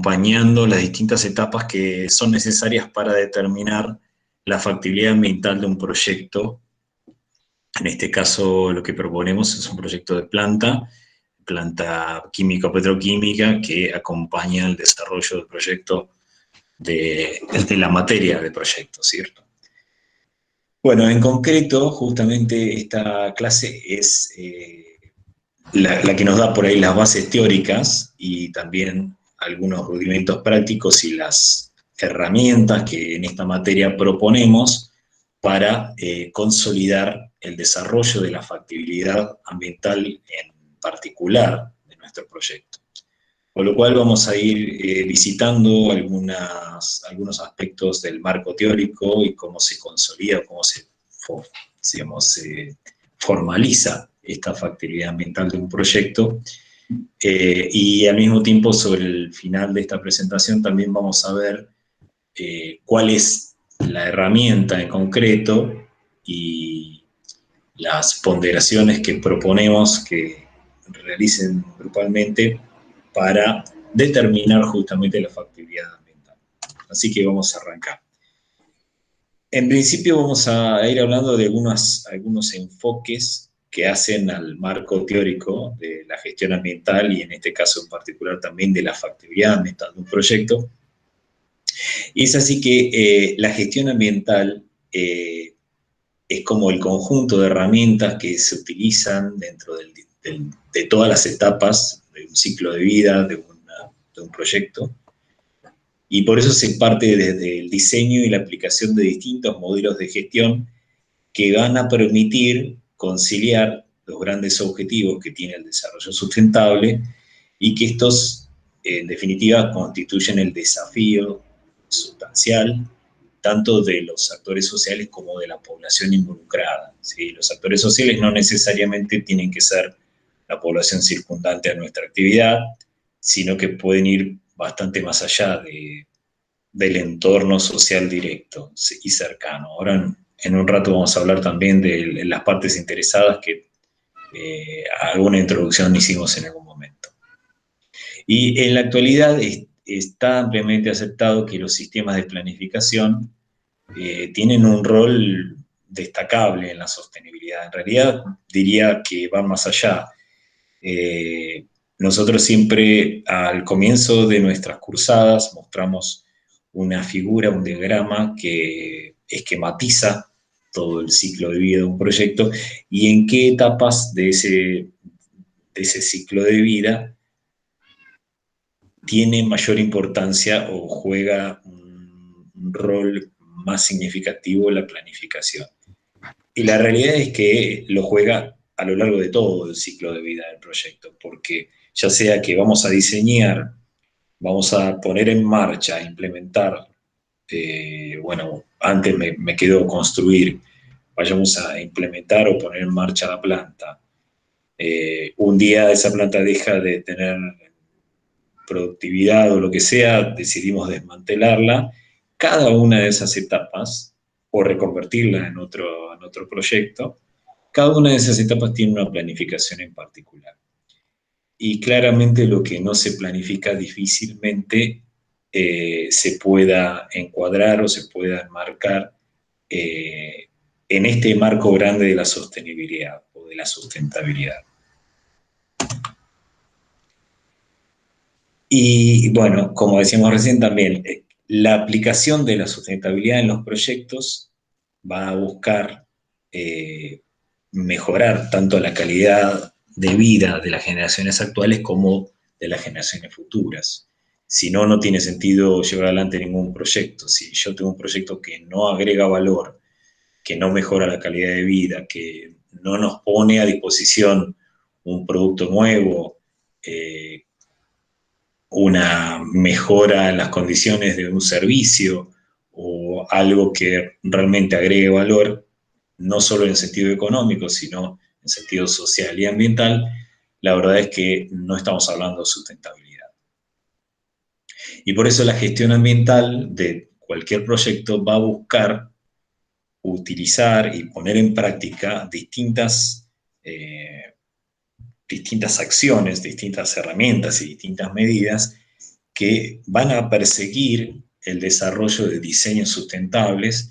acompañando las distintas etapas que son necesarias para determinar la factibilidad ambiental de un proyecto. En este caso, lo que proponemos es un proyecto de planta químico-petroquímica, que acompaña el desarrollo del proyecto de la materia del proyecto, ¿cierto? Bueno, en concreto, justamente esta clase es la que nos da por ahí las bases teóricas y también algunos rudimentos prácticos y las herramientas que en esta materia proponemos para consolidar el desarrollo de la factibilidad ambiental en particular de nuestro proyecto. Con lo cual vamos a ir visitando algunos aspectos del marco teórico y cómo se consolida, cómo se formaliza esta factibilidad ambiental de un proyecto. Y al mismo tiempo, sobre el final de esta presentación, también vamos a ver cuál es la herramienta en concreto y las ponderaciones que proponemos que realicen grupalmente para determinar justamente la factibilidad ambiental. Así que vamos a arrancar. En principio vamos a ir hablando de algunos enfoques que hacen al marco teórico de la gestión ambiental y en este caso en particular también de la factibilidad ambiental de un proyecto. Y es así que la gestión ambiental es como el conjunto de herramientas que se utilizan dentro de todas las etapas de un ciclo de vida de un proyecto. Y por eso se parte desde el diseño y la aplicación de distintos modelos de gestión que van a permitir conciliar los grandes objetivos que tiene el desarrollo sustentable y que estos, en definitiva, constituyen el desafío sustancial tanto de los actores sociales como de la población involucrada, ¿sí? Los actores sociales no necesariamente tienen que ser la población circundante a nuestra actividad, sino que pueden ir bastante más allá del entorno social directo y cercano. Ahora en un rato vamos a hablar también de las partes interesadas que alguna introducción hicimos en algún momento. Y en la actualidad está ampliamente aceptado que los sistemas de planificación tienen un rol destacable en la sostenibilidad. En realidad diría que van más allá. Nosotros siempre al comienzo de nuestras cursadas mostramos una figura, un diagrama que esquematiza todo el ciclo de vida de un proyecto y en qué etapas de ese ciclo de vida tiene mayor importancia o juega un rol más significativo la planificación. Y la realidad es que lo juega a lo largo de todo el ciclo de vida del proyecto, porque ya sea que vamos a diseñar, vamos a poner en marcha, implementar, bueno, antes me quedó construir, vayamos a implementar o poner en marcha la planta. Un día esa planta deja de tener productividad o lo que sea, decidimos desmantelarla. Cada una de esas etapas, o reconvertirla en otro proyecto, cada una de esas etapas tiene una planificación en particular. Y claramente lo que no se planifica difícilmente se pueda encuadrar o se pueda enmarcar en este marco grande de la sostenibilidad o de la sustentabilidad. Y bueno, como decíamos recién también, la aplicación de la sustentabilidad en los proyectos va a buscar mejorar tanto la calidad de vida de las generaciones actuales como de las generaciones futuras. Si no, no tiene sentido llevar adelante ningún proyecto. Si yo tengo un proyecto que no agrega valor, que no mejora la calidad de vida, que no nos pone a disposición un producto nuevo, una mejora en las condiciones de un servicio o algo que realmente agregue valor, no solo en sentido económico, sino en sentido social y ambiental, la verdad es que no estamos hablando de sustentabilidad. Y por eso la gestión ambiental de cualquier proyecto va a buscar utilizar y poner en práctica distintas acciones, distintas herramientas y distintas medidas que van a perseguir el desarrollo de diseños sustentables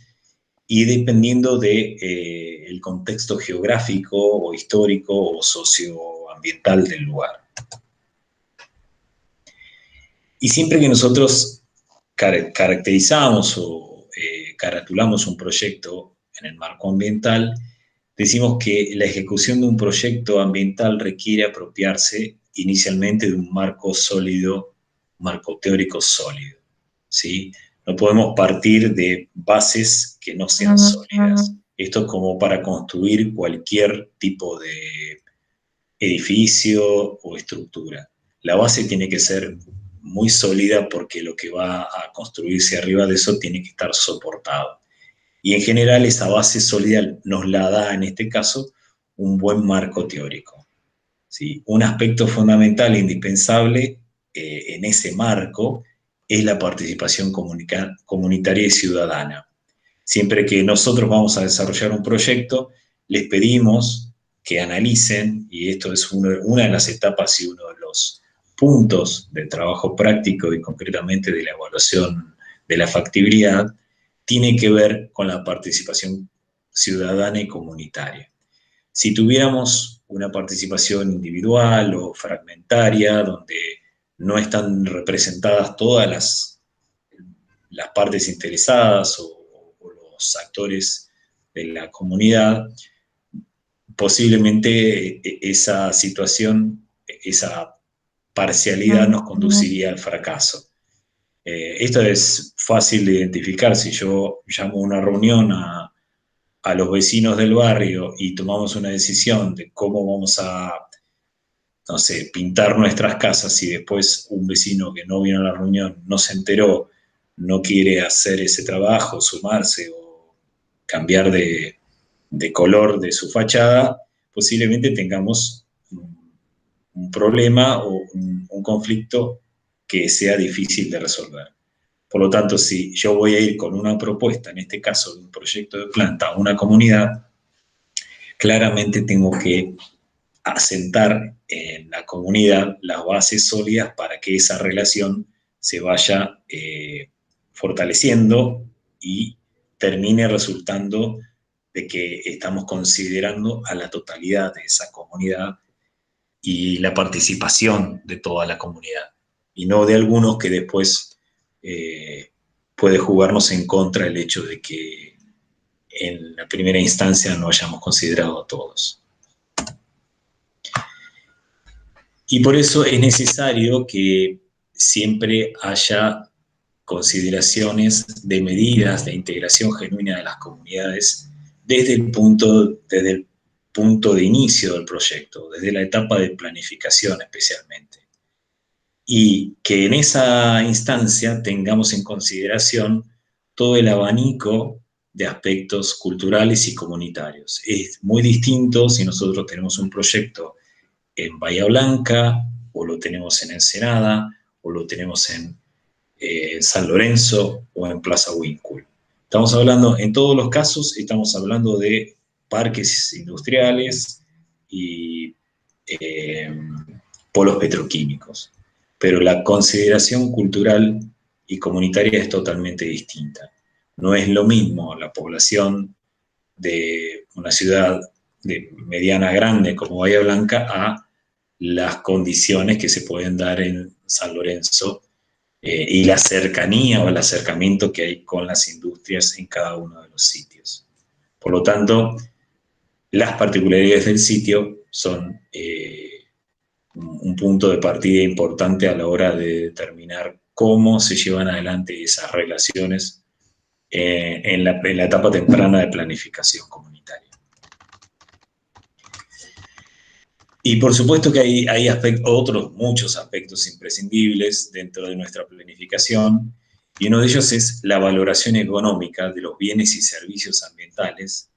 y dependiendo de el contexto geográfico o histórico o socioambiental del lugar. Y siempre que nosotros caracterizamos o caratulamos un proyecto en el marco ambiental, decimos que la ejecución de un proyecto ambiental requiere apropiarse inicialmente de un marco sólido, marco teórico sólido, ¿sí? No podemos partir de bases que no sean sólidas. Esto es como para construir cualquier tipo de edificio o estructura. La base tiene que ser muy sólida porque lo que va a construirse arriba de eso tiene que estar soportado. Y en general esa base sólida nos la da, en este caso, un buen marco teórico, ¿sí? Un aspecto fundamental e indispensable en ese marco es la participación comunitaria y ciudadana. Siempre que nosotros vamos a desarrollar un proyecto, les pedimos que analicen, y esto es una de las etapas y uno de los puntos del trabajo práctico y concretamente de la evaluación de la factibilidad, tiene que ver con la participación ciudadana y comunitaria. Si tuviéramos una participación individual o fragmentaria, donde no están representadas todas las partes interesadas o los actores de la comunidad, posiblemente esa situación, esa parcialidad nos conduciría al fracaso. Esto es fácil de identificar. Si yo llamo a una reunión a los vecinos del barrio y tomamos una decisión de cómo vamos a, no sé, pintar nuestras casas y después un vecino que no vino a la reunión no se enteró, no quiere hacer ese trabajo, sumarse o cambiar de color de su fachada, posiblemente tengamos un problema o un conflicto que sea difícil de resolver. Por lo tanto, si yo voy a ir con una propuesta, en este caso de un proyecto de planta a una comunidad, claramente tengo que asentar en la comunidad las bases sólidas para que esa relación se vaya fortaleciendo y termine resultando de que estamos considerando a la totalidad de esa comunidad y la participación de toda la comunidad, y no de algunos que después puede jugarnos en contra el hecho de que en la primera instancia no hayamos considerado a todos. Y por eso es necesario que siempre haya consideraciones de medidas de integración genuina de las comunidades desde el punto de inicio del proyecto, desde la etapa de planificación especialmente. Y que en esa instancia tengamos en consideración todo el abanico de aspectos culturales y comunitarios. Es muy distinto si nosotros tenemos un proyecto en Bahía Blanca, o lo tenemos en Ensenada, o lo tenemos en San Lorenzo o en Plaza Huíncul. Estamos hablando, en todos los casos, estamos hablando de parques industriales y polos petroquímicos. Pero la consideración cultural y comunitaria es totalmente distinta. No es lo mismo la población de una ciudad de mediana grande como Bahía Blanca a las condiciones que se pueden dar en San Lorenzo y la cercanía o el acercamiento que hay con las industrias en cada uno de los sitios. Por lo tanto, las particularidades del sitio son un punto de partida importante a la hora de determinar cómo se llevan adelante esas relaciones en la etapa temprana de planificación comunitaria. Y por supuesto que hay otros muchos aspectos imprescindibles dentro de nuestra planificación, y uno de ellos es la valoración económica de los bienes y servicios ambientales,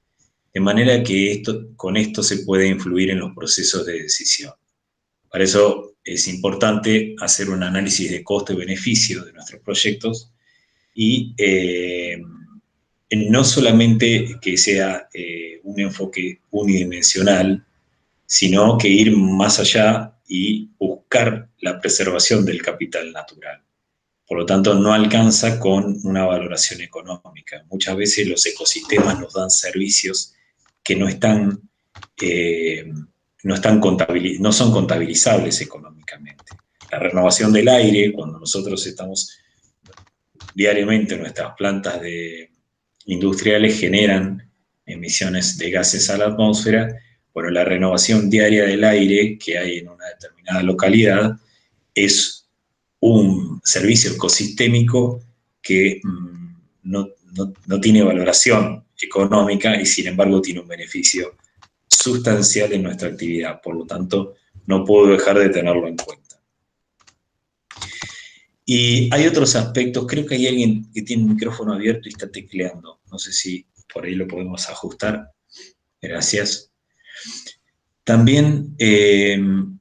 de manera que con esto se puede influir en los procesos de decisión. Para eso es importante hacer un análisis de costo-beneficio de nuestros proyectos y no solamente que sea un enfoque unidimensional, sino que ir más allá y buscar la preservación del capital natural. Por lo tanto, no alcanza con una valoración económica. Muchas veces los ecosistemas nos dan servicios que eh, no son contabilizables económicamente. La renovación del aire, cuando nosotros estamos diariamente, nuestras plantas industriales generan emisiones de gases a la atmósfera. Bueno, la renovación diaria del aire que hay en una determinada localidad es un servicio ecosistémico que no tiene valoración económica y sin embargo tiene un beneficio sustancial en nuestra actividad. Por lo tanto, no puedo dejar de tenerlo en cuenta. Y hay otros aspectos, creo que hay alguien que tiene un micrófono abierto y está tecleando. No sé si por ahí lo podemos ajustar. Gracias. También,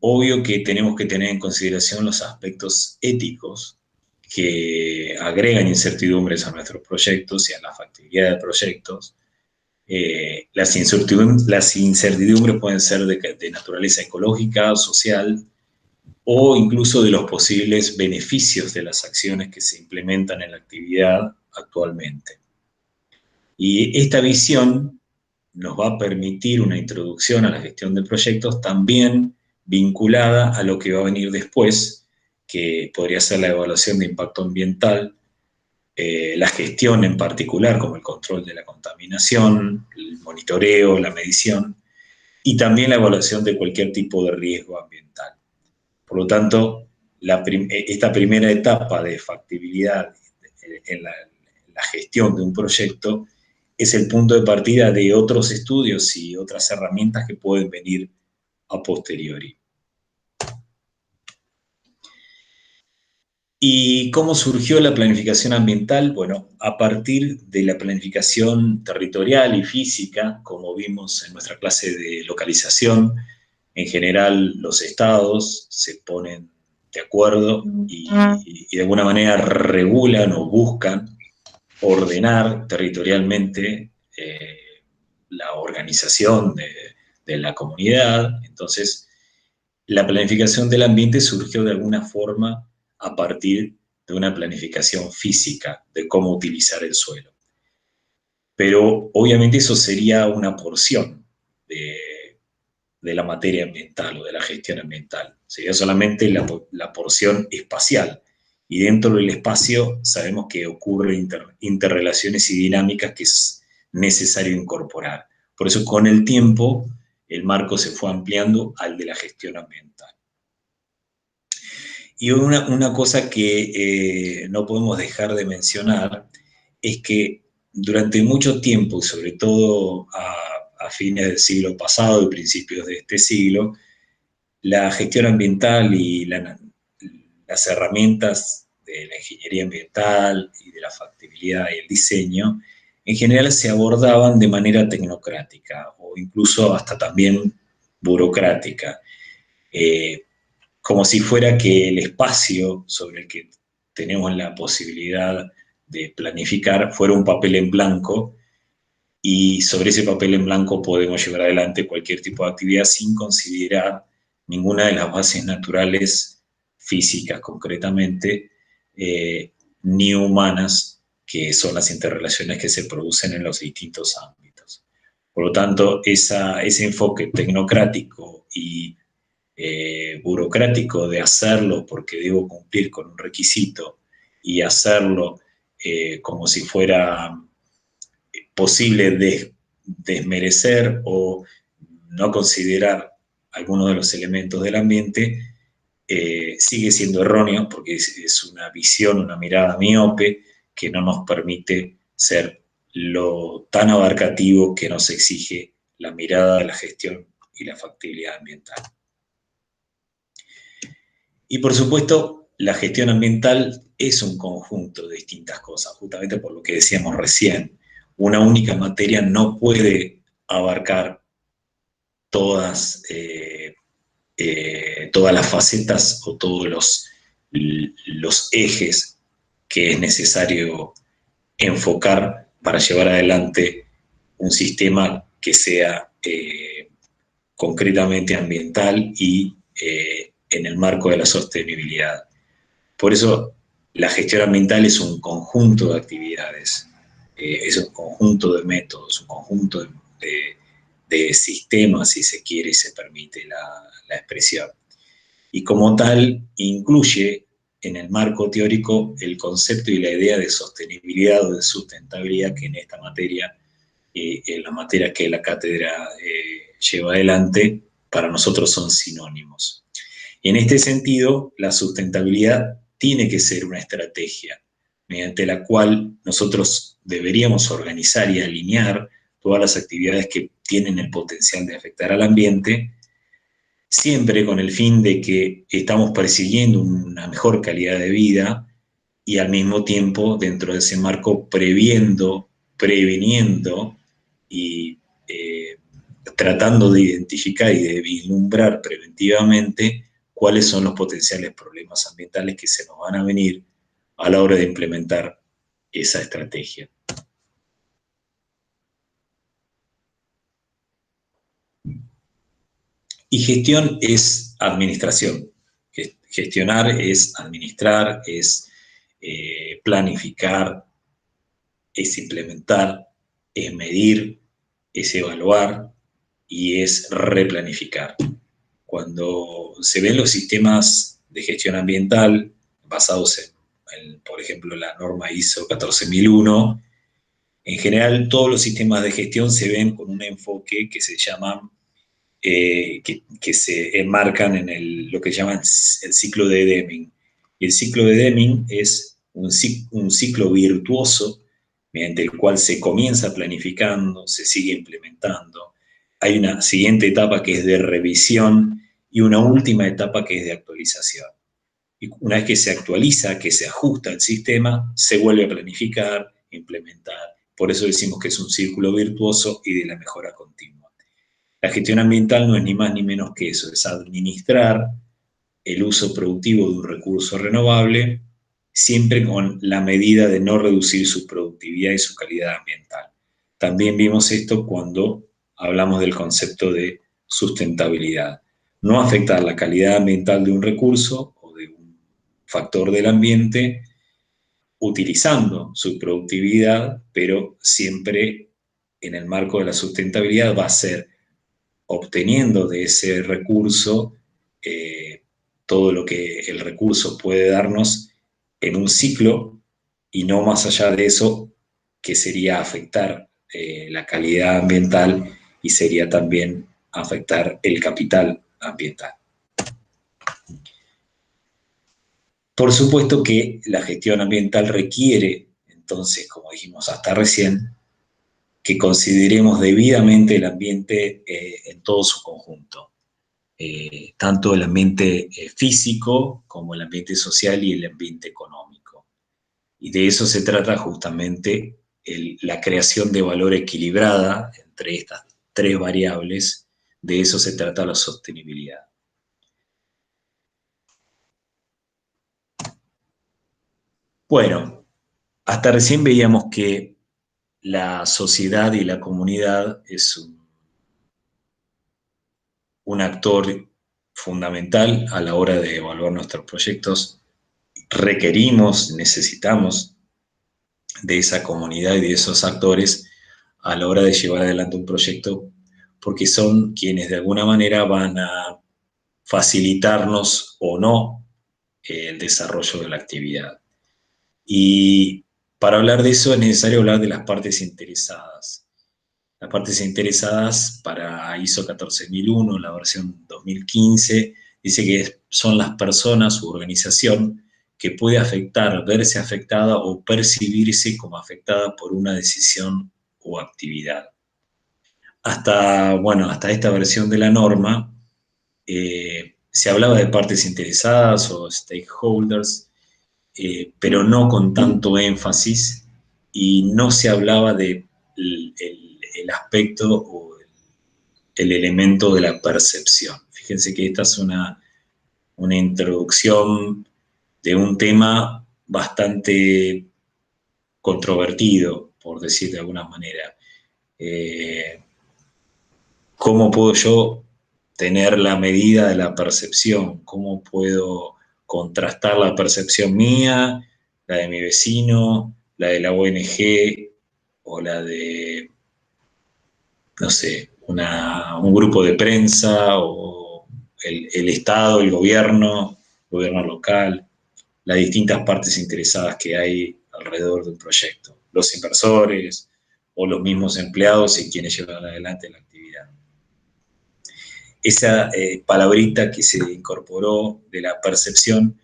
obvio que tenemos que tener en consideración los aspectos éticos que agregan incertidumbres a nuestros proyectos y a la factibilidad de proyectos. Las incertidumbres pueden ser de naturaleza ecológica, social, o incluso de los posibles beneficios de las acciones que se implementan en la actividad actualmente. Y esta visión nos va a permitir una introducción a la gestión de proyectos también vinculada a lo que va a venir después, que podría ser la evaluación de impacto ambiental, la gestión en particular, como el control de la contaminación, el monitoreo, la medición, y también la evaluación de cualquier tipo de riesgo ambiental. Por lo tanto, esta primera etapa de factibilidad en la gestión de un proyecto es el punto de partida de otros estudios y otras herramientas que pueden venir a posteriori. ¿Y cómo surgió la planificación ambiental? Bueno, a partir de la planificación territorial y física, como vimos en nuestra clase de localización, en general los estados se ponen de acuerdo y de alguna manera regulan o buscan ordenar territorialmente la organización de la comunidad. Entonces, la planificación del ambiente surgió de alguna forma a partir de una planificación física de cómo utilizar el suelo. Pero obviamente eso sería una porción de la materia ambiental o de la gestión ambiental. Sería solamente la porción espacial. Y dentro del espacio sabemos que ocurren interrelaciones y dinámicas que es necesario incorporar. Por eso con el tiempo el marco se fue ampliando al de la gestión ambiental. Y una cosa que no podemos dejar de mencionar es que durante mucho tiempo, y sobre todo a fines del siglo pasado y principios de este siglo, la gestión ambiental y las herramientas de la ingeniería ambiental y de la factibilidad y el diseño, en general se abordaban de manera tecnocrática o incluso hasta también burocrática. Como si fuera que el espacio sobre el que tenemos la posibilidad de planificar fuera un papel en blanco y sobre ese papel en blanco podemos llevar adelante cualquier tipo de actividad sin considerar ninguna de las bases naturales, físicas concretamente, ni humanas, que son las interrelaciones que se producen en los distintos ámbitos. Por lo tanto, ese enfoque tecnocrático y burocrático de hacerlo porque debo cumplir con un requisito y hacerlo como si fuera posible desmerecer o no considerar algunos de los elementos del ambiente, sigue siendo erróneo porque es una visión, una mirada miope que no nos permite ser lo tan abarcativo que nos exige la mirada de la gestión y la factibilidad ambiental. Y por supuesto, la gestión ambiental es un conjunto de distintas cosas, justamente por lo que decíamos recién. Una única materia no puede abarcar todas, todas las facetas o todos los ejes que es necesario enfocar para llevar adelante un sistema que sea concretamente ambiental y en el marco de la sostenibilidad. Por eso la gestión ambiental es un conjunto de actividades, es un conjunto de métodos, un conjunto de sistemas, si se quiere y se permite la expresión. Y como tal, incluye en el marco teórico el concepto y la idea de sostenibilidad o de sustentabilidad que en esta materia, en la materia que la cátedra lleva adelante, para nosotros son sinónimos. Y en este sentido, la sustentabilidad tiene que ser una estrategia mediante la cual nosotros deberíamos organizar y alinear todas las actividades que tienen el potencial de afectar al ambiente, siempre con el fin de que estamos persiguiendo una mejor calidad de vida y al mismo tiempo, dentro de ese marco, previniendo y tratando de identificar y de vislumbrar preventivamente cuáles son los potenciales problemas ambientales que se nos van a venir a la hora de implementar esa estrategia. Y gestión es administración. Gestionar es administrar, es planificar, es implementar, es medir, es evaluar y es replanificar. Cuando se ven los sistemas de gestión ambiental basados por ejemplo, la norma ISO 14001, en general todos los sistemas de gestión se ven con un enfoque que se llama, que se enmarcan en lo que llaman el ciclo de Deming. Y el ciclo de Deming es un ciclo virtuoso mediante el cual se comienza planificando, se sigue implementando. Hay una siguiente etapa que es de revisión y una última etapa que es de actualización. Y una vez que se actualiza, que se ajusta el sistema, se vuelve a planificar, implementar. Por eso decimos que es un círculo virtuoso y de la mejora continua. La gestión ambiental no es ni más ni menos que eso, es administrar el uso productivo de un recurso renovable, siempre con la medida de no reducir su productividad y su calidad ambiental. También vimos esto cuando hablamos del concepto de sustentabilidad. No afectar la calidad ambiental de un recurso o de un factor del ambiente utilizando su productividad, pero siempre en el marco de la sustentabilidad va a ser obteniendo de ese recurso todo lo que el recurso puede darnos en un ciclo y no más allá de eso, que sería afectar la calidad ambiental y sería también afectar el capital ambiental. Por supuesto que la gestión ambiental requiere, entonces, como dijimos hasta recién, que consideremos debidamente el ambiente en todo su conjunto. Tanto el ambiente físico como el ambiente social y el ambiente económico. Y de eso se trata justamente la creación de valor equilibrada entre estas tres variables, de eso se trata la sostenibilidad. Bueno, hasta recién veíamos que la sociedad y la comunidad es un actor fundamental a la hora de evaluar nuestros proyectos. Requerimos, necesitamos de esa comunidad y de esos actores a la hora de llevar adelante un proyecto, porque son quienes de alguna manera van a facilitarnos o no el desarrollo de la actividad. Y para hablar de eso es necesario hablar de las partes interesadas. Las partes interesadas para ISO 14001, la versión 2015, dice que son las personas u organización que puede afectar, verse afectada o percibirse como afectada por una decisión o actividad. Hasta esta versión de la norma, se hablaba de partes interesadas o stakeholders, pero no con tanto énfasis y no se hablaba de el aspecto o el elemento de la percepción. Fíjense que esta es una introducción de un tema bastante controvertido, por decir de alguna manera. ¿Cómo puedo yo tener la medida de la percepción? ¿Cómo puedo contrastar la percepción mía la de mi vecino, la de la ONG o la de, no sé, un grupo de prensa o el Estado, el gobierno local, las distintas partes interesadas que hay alrededor de un proyecto, los inversores o los mismos empleados y quienes llevan adelante la actividad. Esa palabrita que se incorporó de la percepción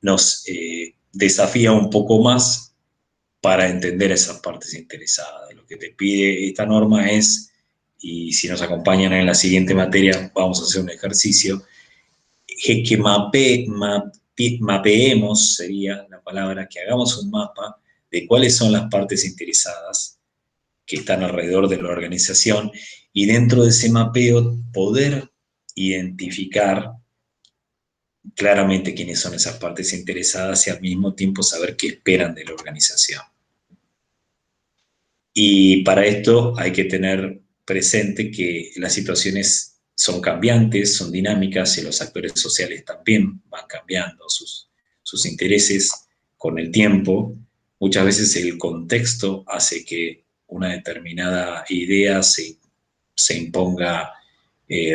nos desafía un poco más para entender a esas partes interesadas. Lo que te pide esta norma es, y si nos acompañan en la siguiente materia, vamos a hacer un ejercicio, que mapeemos, sería la palabra, que hagamos un mapa de cuáles son las partes interesadas que están alrededor de la organización y dentro de ese mapeo poder identificar claramente quiénes son esas partes interesadas y al mismo tiempo saber qué esperan de la organización. Y para esto hay que tener presente que las situaciones son cambiantes, son dinámicas y los actores sociales también van cambiando sus intereses con el tiempo. Muchas veces el contexto hace que una determinada idea se imponga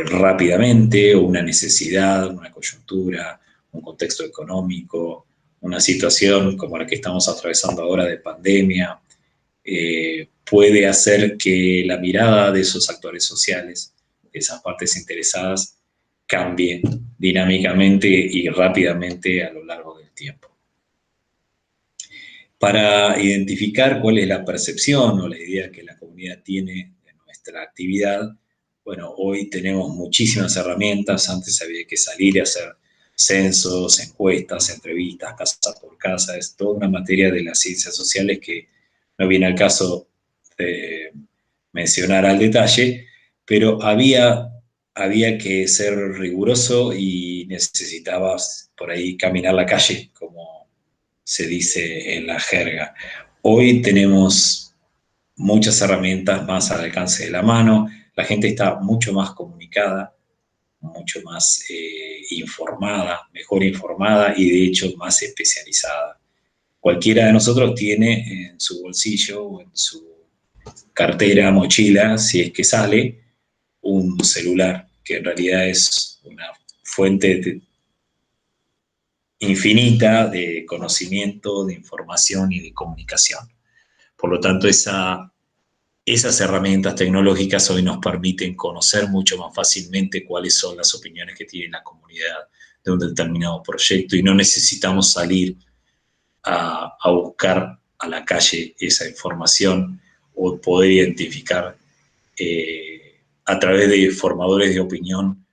rápidamente, o una necesidad, una coyuntura, un contexto económico, una situación como la que estamos atravesando ahora de pandemia, puede hacer que la mirada de esos actores sociales, de esas partes interesadas, cambie dinámicamente y rápidamente a lo largo del tiempo. Para identificar cuál es la percepción o la idea que la comunidad tiene de nuestra actividad, bueno, hoy tenemos muchísimas herramientas. Antes había que salir y hacer censos, encuestas, entrevistas, casa por casa. Es toda una materia de las ciencias sociales que no viene al caso de mencionar al detalle, pero había que ser riguroso y necesitabas por ahí caminar la calle, como se dice en la jerga. Hoy tenemos muchas herramientas más al alcance de la mano, la gente está mucho más comunicada, mucho más informada, mejor informada y de hecho más especializada. Cualquiera de nosotros tiene en su bolsillo o en su cartera, mochila, si es que sale, un celular, que en realidad es una fuente infinita de conocimiento, de información y de comunicación. Por lo tanto, esas herramientas tecnológicas hoy nos permiten conocer mucho más fácilmente cuáles son las opiniones que tiene la comunidad de un determinado proyecto y no necesitamos salir a buscar a la calle esa información o poder identificar a través de formadores de opinión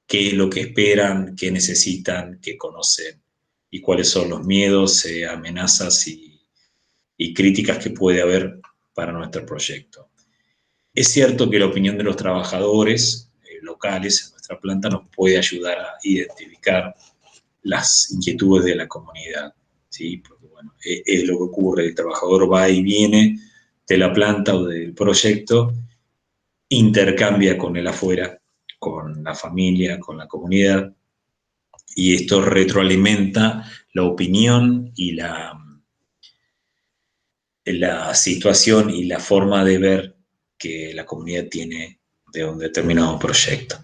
qué es lo que esperan, qué necesitan, qué conocen y cuáles son los miedos, amenazas y críticas que puede haber para nuestro proyecto. Es cierto que la opinión de los trabajadores locales en nuestra planta nos puede ayudar a identificar las inquietudes de la comunidad, ¿sí? Porque, bueno, es lo que ocurre, el trabajador va y viene de la planta o del proyecto, intercambia con el afuera, con la familia, con la comunidad, y esto retroalimenta la opinión y la situación y la forma de ver que la comunidad tiene de un determinado proyecto.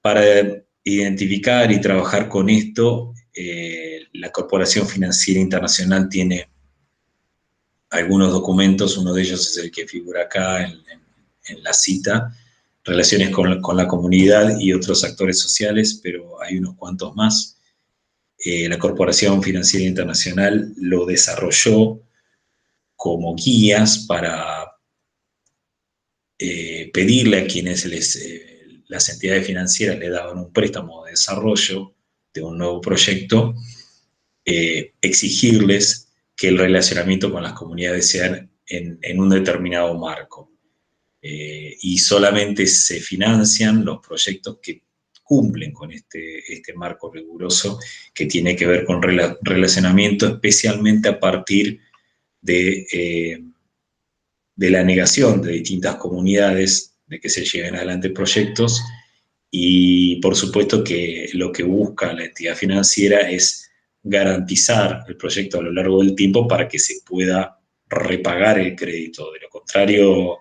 Para identificar y trabajar con esto, la Corporación Financiera Internacional tiene algunos documentos, uno de ellos es el que figura acá en la cita, relaciones con la comunidad y otros actores sociales, pero hay unos cuantos más. La Corporación Financiera Internacional lo desarrolló como guías para pedirle a quienes las entidades financieras le daban un préstamo de desarrollo de un nuevo proyecto, exigirles que el relacionamiento con las comunidades sea en un determinado marco. Y solamente se financian los proyectos que cumplen con este marco riguroso que tiene que ver con relacionamiento, especialmente a partir de la negación de distintas comunidades de que se lleven adelante proyectos y por supuesto que lo que busca la entidad financiera es garantizar el proyecto a lo largo del tiempo para que se pueda repagar el crédito. De lo contrario,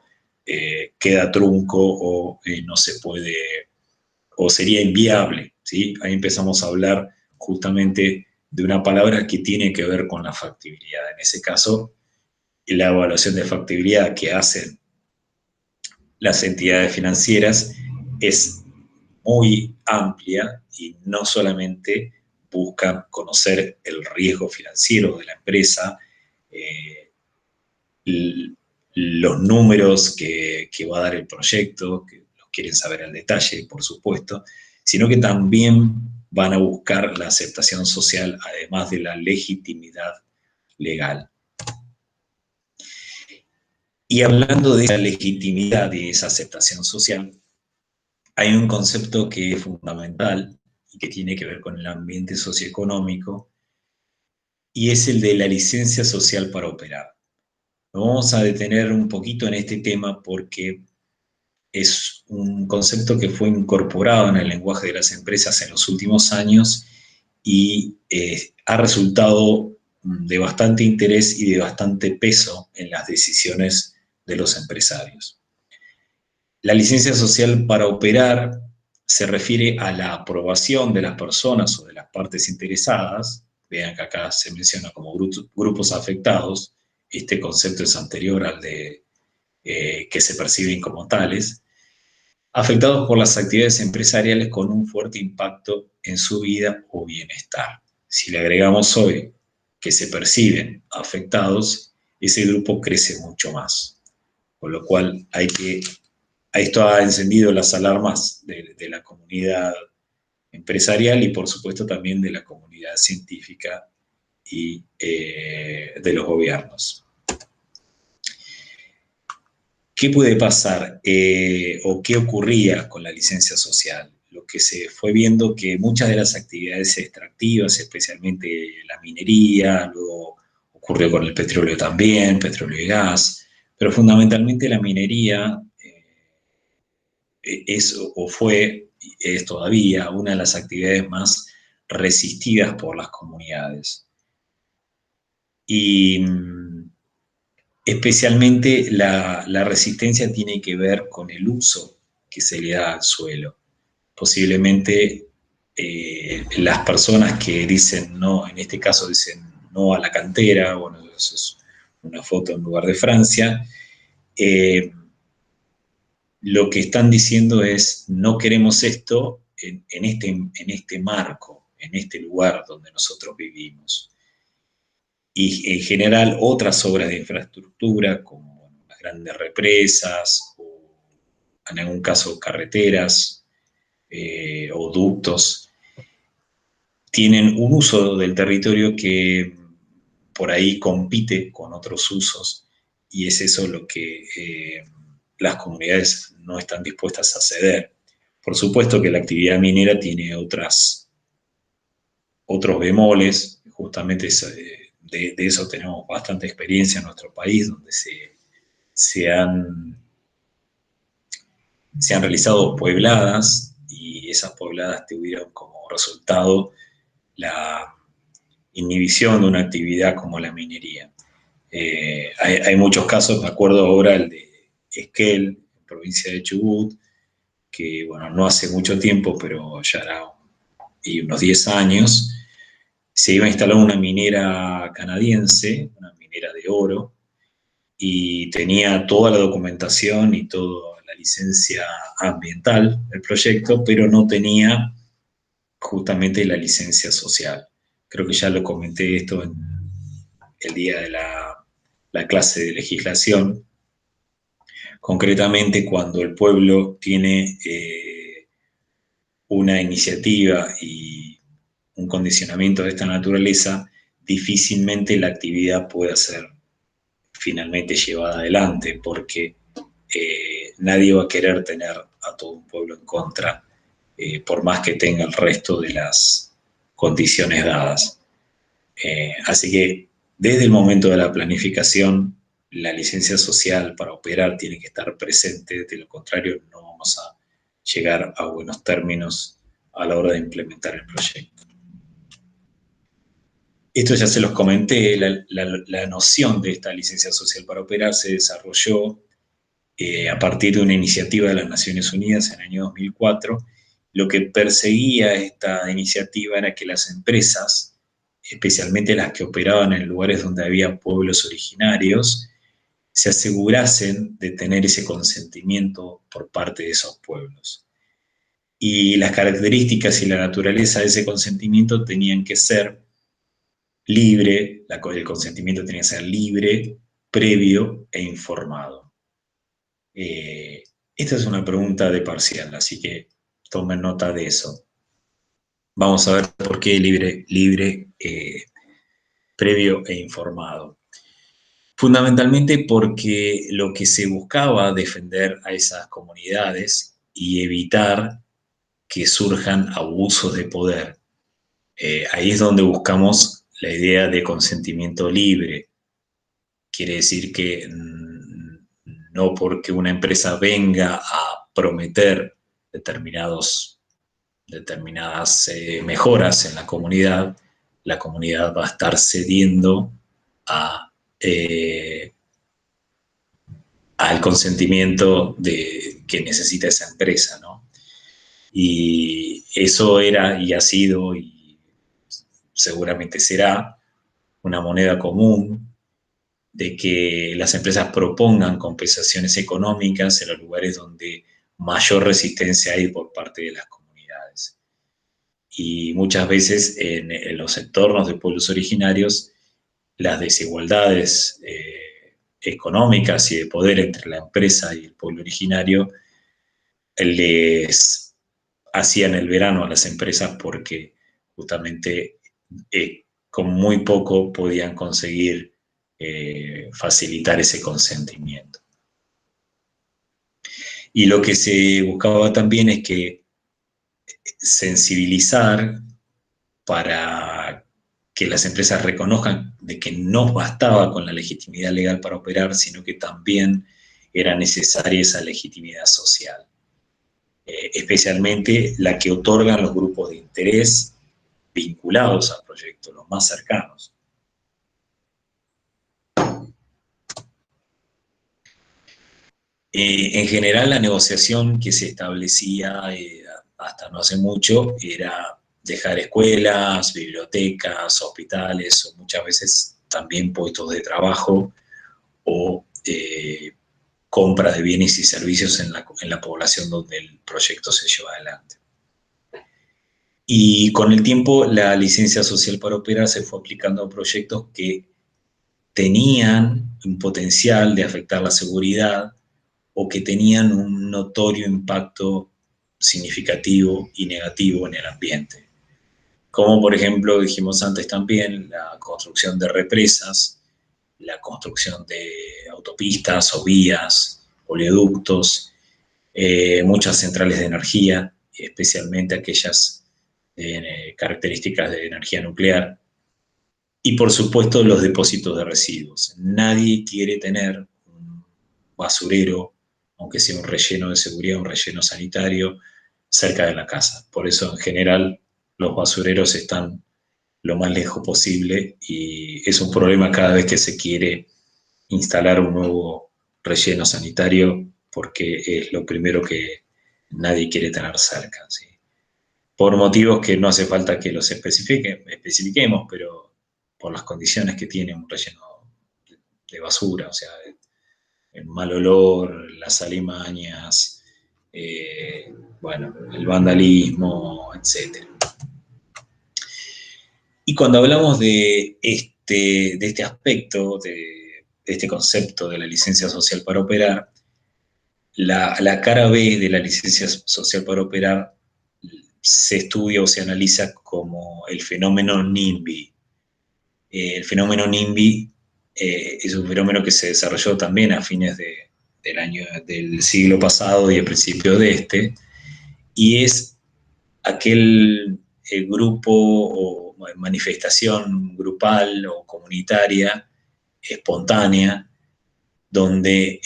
queda trunco o no se puede, o sería inviable, ¿sí? Ahí empezamos a hablar justamente de una palabra que tiene que ver con la factibilidad. En ese caso, la evaluación de factibilidad que hacen las entidades financieras es muy amplia y no solamente buscan conocer el riesgo financiero de la empresa, eh, los números que va a dar el proyecto, que los quieren saber al detalle, por supuesto, sino que también van a buscar la aceptación social, además de la legitimidad legal. Y hablando de esa legitimidad y esa aceptación social, hay un concepto que es fundamental y que tiene que ver con el ambiente socioeconómico, y es el de la licencia social para operar. Nos vamos a detener un poquito en este tema porque es un concepto que fue incorporado en el lenguaje de las empresas en los últimos años y ha resultado de bastante interés y de bastante peso en las decisiones de los empresarios. La licencia social para operar se refiere a la aprobación de las personas o de las partes interesadas. Vean que acá se menciona como grupos afectados. Este concepto es anterior al de que se perciben como tales, afectados por las actividades empresariales con un fuerte impacto en su vida o bienestar. Si le agregamos hoy que se perciben afectados, ese grupo crece mucho más. Con lo cual esto ha encendido las alarmas de la comunidad empresarial y por supuesto también de la comunidad científica y de los gobiernos. ¿Qué puede pasar o qué ocurría con la licencia social? Lo que se fue viendo que muchas de las actividades extractivas, especialmente la minería, luego ocurrió con el petróleo también, petróleo y gas, pero fundamentalmente la minería es o fue, es todavía una de las actividades más resistidas por las comunidades. Y especialmente la resistencia tiene que ver con el uso que se le da al suelo. Posiblemente las personas que dicen no, en este caso dicen no a la cantera, bueno, eso es una foto en lugar de Francia, lo que están diciendo es no queremos esto en este marco, en este lugar donde nosotros vivimos. Y en general otras obras de infraestructura, como las grandes represas, o en algún caso carreteras o ductos, tienen un uso del territorio que por ahí compite con otros usos, y es eso lo que las comunidades no están dispuestas a ceder. Por supuesto que la actividad minera tiene otros bemoles, justamente de eso tenemos bastante experiencia en nuestro país, donde se han realizado puebladas y esas puebladas tuvieron como resultado la inhibición de una actividad como la minería. Hay muchos casos, me acuerdo ahora el de Esquel, en provincia de Chubut, que bueno, no hace mucho tiempo, pero ya era unos 10 años, se iba a instalar una minera canadiense, una minera de oro, y tenía toda la documentación y toda la licencia ambiental del proyecto, pero no tenía justamente la licencia social. Creo que ya lo comenté esto en el día de la clase de legislación. Concretamente, cuando el pueblo tiene una iniciativa y un condicionamiento de esta naturaleza, difícilmente la actividad pueda ser finalmente llevada adelante, porque nadie va a querer tener a todo un pueblo en contra, por más que tenga el resto de las condiciones dadas. Así que desde el momento de la planificación, la licencia social para operar tiene que estar presente, de lo contrario no vamos a llegar a buenos términos a la hora de implementar el proyecto. Esto ya se los comenté, la noción de esta licencia social para operar se desarrolló a partir de una iniciativa de las Naciones Unidas en el año 2004. Lo que perseguía esta iniciativa era que las empresas, especialmente las que operaban en lugares donde había pueblos originarios, se asegurasen de tener ese consentimiento por parte de esos pueblos. Y las características y la naturaleza de ese consentimiento tenían que ser libre, el consentimiento tenía que ser libre, previo e informado. Esta es una pregunta de parcial, así que tomen nota de eso. Vamos a ver por qué libre, previo e informado. Fundamentalmente porque lo que se buscaba defender a esas comunidades y evitar que surjan abusos de poder. Ahí es donde buscamos la idea de consentimiento libre. Quiere decir que no porque una empresa venga a prometer determinadas mejoras en la comunidad va a estar cediendo al consentimiento que necesita esa empresa, ¿no? Y eso era y ha sido y seguramente será una moneda común de que las empresas propongan compensaciones económicas en los lugares donde mayor resistencia hay por parte de las comunidades. Y muchas veces en los entornos de pueblos originarios, las desigualdades económicas y de poder entre la empresa y el pueblo originario les hacían el verano a las empresas porque justamente con muy poco podían conseguir facilitar ese consentimiento. Y lo que se buscaba también es que sensibilizar para que las empresas reconozcan de que no bastaba con la legitimidad legal para operar, sino que también era necesaria esa legitimidad social, especialmente la que otorgan los grupos de interés vinculados al proyecto, los más cercanos. En general, la negociación que se establecía hasta no hace mucho era dejar escuelas, bibliotecas, hospitales o muchas veces también puestos de trabajo o compra de bienes y servicios en la población donde el proyecto se lleva adelante. Y con el tiempo la licencia social para operar se fue aplicando a proyectos que tenían un potencial de afectar la seguridad o que tenían un notorio impacto significativo y negativo en el ambiente. Como por ejemplo, dijimos antes también, la construcción de represas, la construcción de autopistas o vías, oleoductos, muchas centrales de energía, especialmente aquellas características de energía nuclear, y por supuesto los depósitos de residuos. Nadie quiere tener un basurero, aunque sea un relleno de seguridad, un relleno sanitario, cerca de la casa. Por eso en general los basureros están lo más lejos posible y es un problema cada vez que se quiere instalar un nuevo relleno sanitario porque es lo primero que nadie quiere tener cerca, ¿sí? Por motivos que no hace falta que los especifiquemos, pero por las condiciones que tiene un relleno de basura, o sea, el mal olor, las alimañas, bueno, el vandalismo, etc. Y cuando hablamos de este aspecto, de este concepto de la licencia social para operar, la cara B de la licencia social para operar se estudia o se analiza como el fenómeno NIMBY. El fenómeno NIMBY es un fenómeno que se desarrolló también a fines del siglo pasado y a principios de este, y es aquel grupo o manifestación grupal o comunitaria, espontánea, donde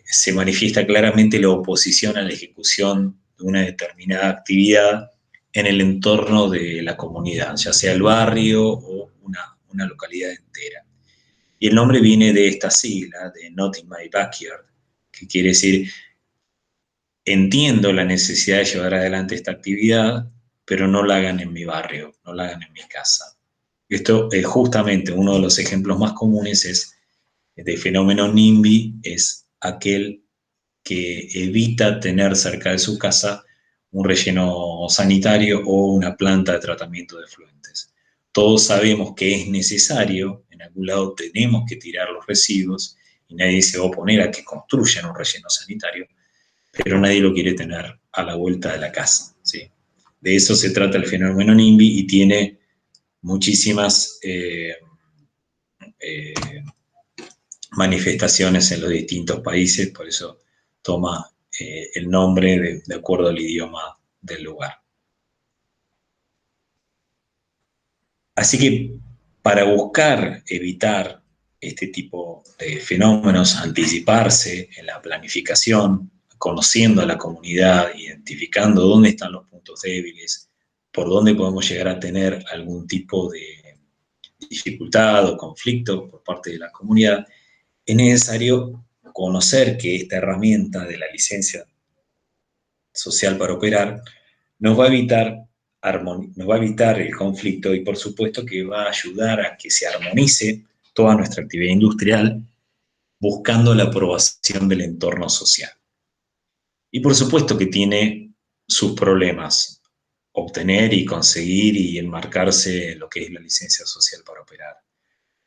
se manifiesta claramente la oposición a la ejecución de una determinada actividad en el entorno de la comunidad, ya sea el barrio o una una localidad entera. Y el nombre viene de esta sigla, de Not in My Backyard, que quiere decir, entiendo la necesidad de llevar adelante esta actividad, pero no la hagan en mi barrio, no la hagan en mi casa. Esto es justamente uno de los ejemplos más comunes es de fenómeno NIMBY, es aquel que evita tener cerca de su casa un relleno sanitario o una planta de tratamiento de efluentes. Todos sabemos que es necesario, en algún lado tenemos que tirar los residuos y nadie se va a oponer a que construyan un relleno sanitario, pero nadie lo quiere tener a la vuelta de la casa, ¿sí? De eso se trata el fenómeno NIMBY y tiene muchísimas eh, manifestaciones en los distintos países, por eso toma el nombre de acuerdo al idioma del lugar. Así que para buscar evitar este tipo de fenómenos, anticiparse en la planificación, conociendo a la comunidad, identificando dónde están los puntos débiles, por dónde podemos llegar a tener algún tipo de dificultad o conflicto por parte de la comunidad, es necesario conocer que esta herramienta de la licencia social para operar nos va a evitar, nos va a evitar el conflicto y por supuesto que va a ayudar a que se armonice toda nuestra actividad industrial buscando la aprobación del entorno social. Y por supuesto que tiene sus problemas, obtener y conseguir y enmarcarse en lo que es la licencia social para operar.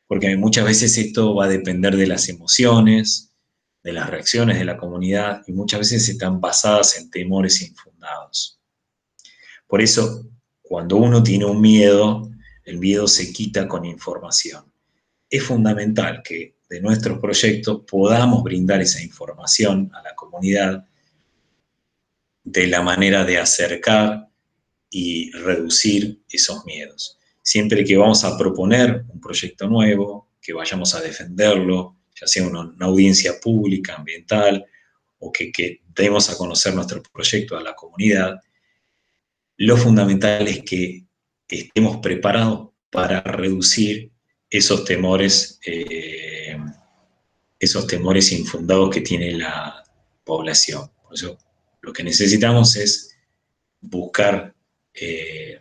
Porque muchas veces esto va a depender de las emociones, de las reacciones de la comunidad y muchas veces están basadas en temores infundados. Por eso, cuando uno tiene un miedo, el miedo se quita con información. Es fundamental que de nuestros proyectos podamos brindar esa información a la comunidad de la manera de acercar y reducir esos miedos. Siempre que vamos a proponer un proyecto nuevo, que vayamos a defenderlo, ya sea una audiencia pública, ambiental, o que demos a conocer nuestro proyecto a la comunidad, lo fundamental es que estemos preparados para reducir esos temores infundados que tiene la población. Por eso lo que necesitamos es buscar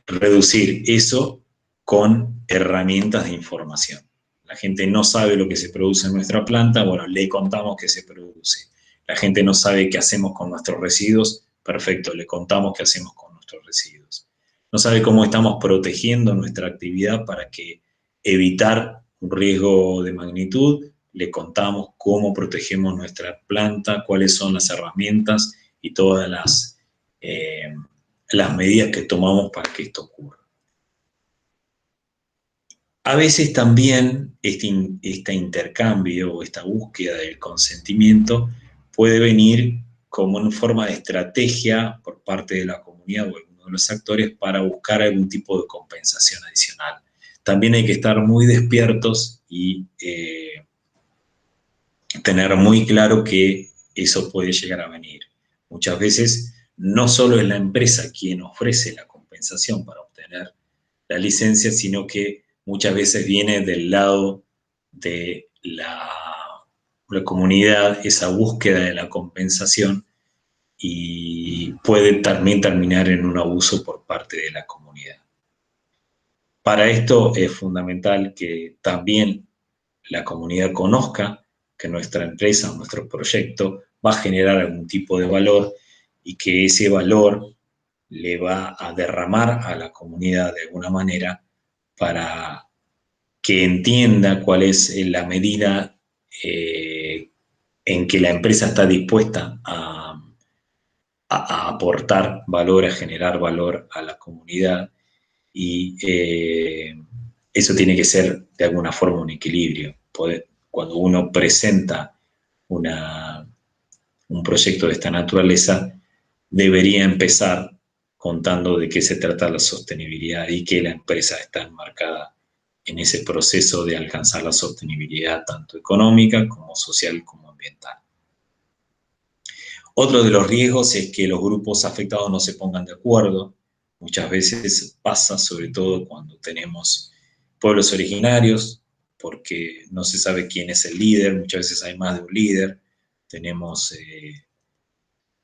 reducir eso con herramientas de información. La gente no sabe lo que se produce en nuestra planta, bueno, le contamos qué se produce. La gente no sabe qué hacemos con nuestros residuos, perfecto, le contamos qué hacemos con nuestros residuos. No sabe cómo estamos protegiendo nuestra actividad para que evitar un riesgo de magnitud, le contamos cómo protegemos nuestra planta, cuáles son las herramientas y todas las medidas que tomamos para que esto ocurra. A veces también este intercambio o esta búsqueda del consentimiento puede venir como en forma de estrategia por parte de la comunidad o alguno de los actores para buscar algún tipo de compensación adicional. También hay que estar muy despiertos y tener muy claro que eso puede llegar a venir. Muchas veces no solo es la empresa quien ofrece la compensación para obtener la licencia, sino que muchas veces viene del lado de la comunidad esa búsqueda de la compensación y puede también terminar en un abuso por parte de la comunidad. Para esto es fundamental que también la comunidad conozca que nuestra empresa o nuestro proyecto va a generar algún tipo de valor y que ese valor le va a derramar a la comunidad de alguna manera para que entienda cuál es la medida en que la empresa está dispuesta a aportar valor, a generar valor a la comunidad y eso tiene que ser de alguna forma un equilibrio. Cuando uno presenta un proyecto de esta naturaleza, debería empezar contando de qué se trata la sostenibilidad y que la empresa está enmarcada en ese proceso de alcanzar la sostenibilidad tanto económica como social como ambiental. Otro de los riesgos es que los grupos afectados no se pongan de acuerdo. Muchas veces pasa, sobre todo cuando tenemos pueblos originarios, porque no se sabe quién es el líder, muchas veces hay más de un líder, tenemos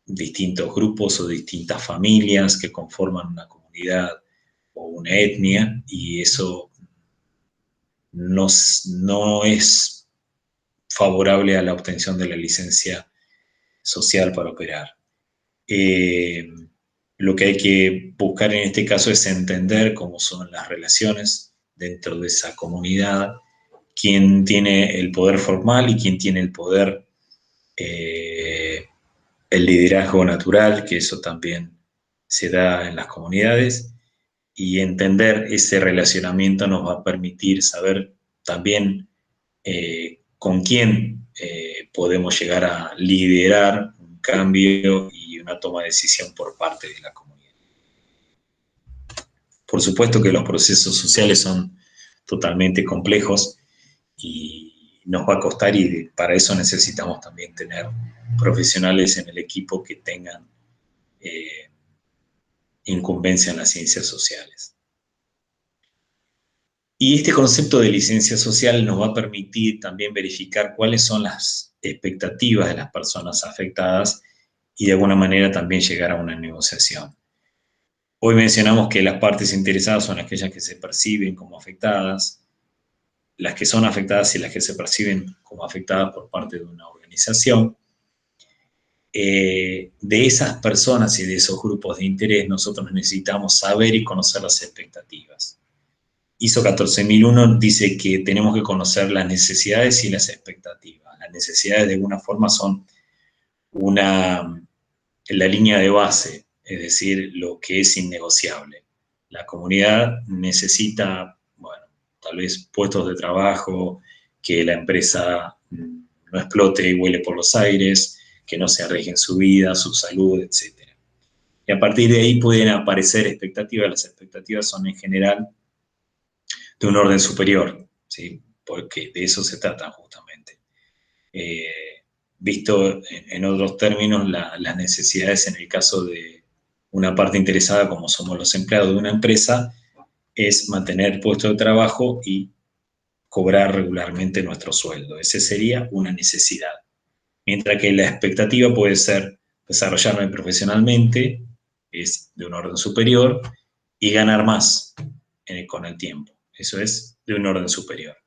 distintos grupos o distintas familias que conforman una comunidad o una etnia, y eso no es favorable a la obtención de la licencia social para operar. Lo que hay que buscar en este caso es entender cómo son las relaciones dentro de esa comunidad, quién tiene el poder formal y quién tiene el poder, el liderazgo natural, que eso también se da en las comunidades, y entender ese relacionamiento nos va a permitir saber también con quién podemos llegar a liderar un cambio y una toma de decisión por parte de la comunidad. Por supuesto que los procesos sociales son totalmente complejos y nos va a costar, y para eso necesitamos también tener profesionales en el equipo que tengan incumbencia en las ciencias sociales. Y este concepto de licencia social nos va a permitir también verificar cuáles son las expectativas de las personas afectadas y de alguna manera también llegar a una negociación. Hoy mencionamos que las partes interesadas son aquellas que se perciben como afectadas, las que son afectadas y las que se perciben como afectadas por parte de una organización. De esas personas y de esos grupos de interés nosotros necesitamos saber y conocer las expectativas. ISO 14001 dice que tenemos que conocer las necesidades y las expectativas. Las necesidades de alguna forma son la línea de base, es decir, lo que es innegociable. La comunidad necesita, bueno, tal vez puestos de trabajo, que la empresa no explote y vuele por los aires, que no se arriesgue en su vida, su salud, etc. Y a partir de ahí pueden aparecer expectativas. Las expectativas son en general de un orden superior, ¿sí? Porque de eso se trata justamente. Visto en otros términos, las necesidades en el caso de una parte interesada, como somos los empleados de una empresa, es mantener puesto de trabajo y cobrar regularmente nuestro sueldo. Esa sería una necesidad. Mientras que la expectativa puede ser desarrollarme profesionalmente, es de un orden superior, y ganar más con el tiempo. Eso es de un orden superior.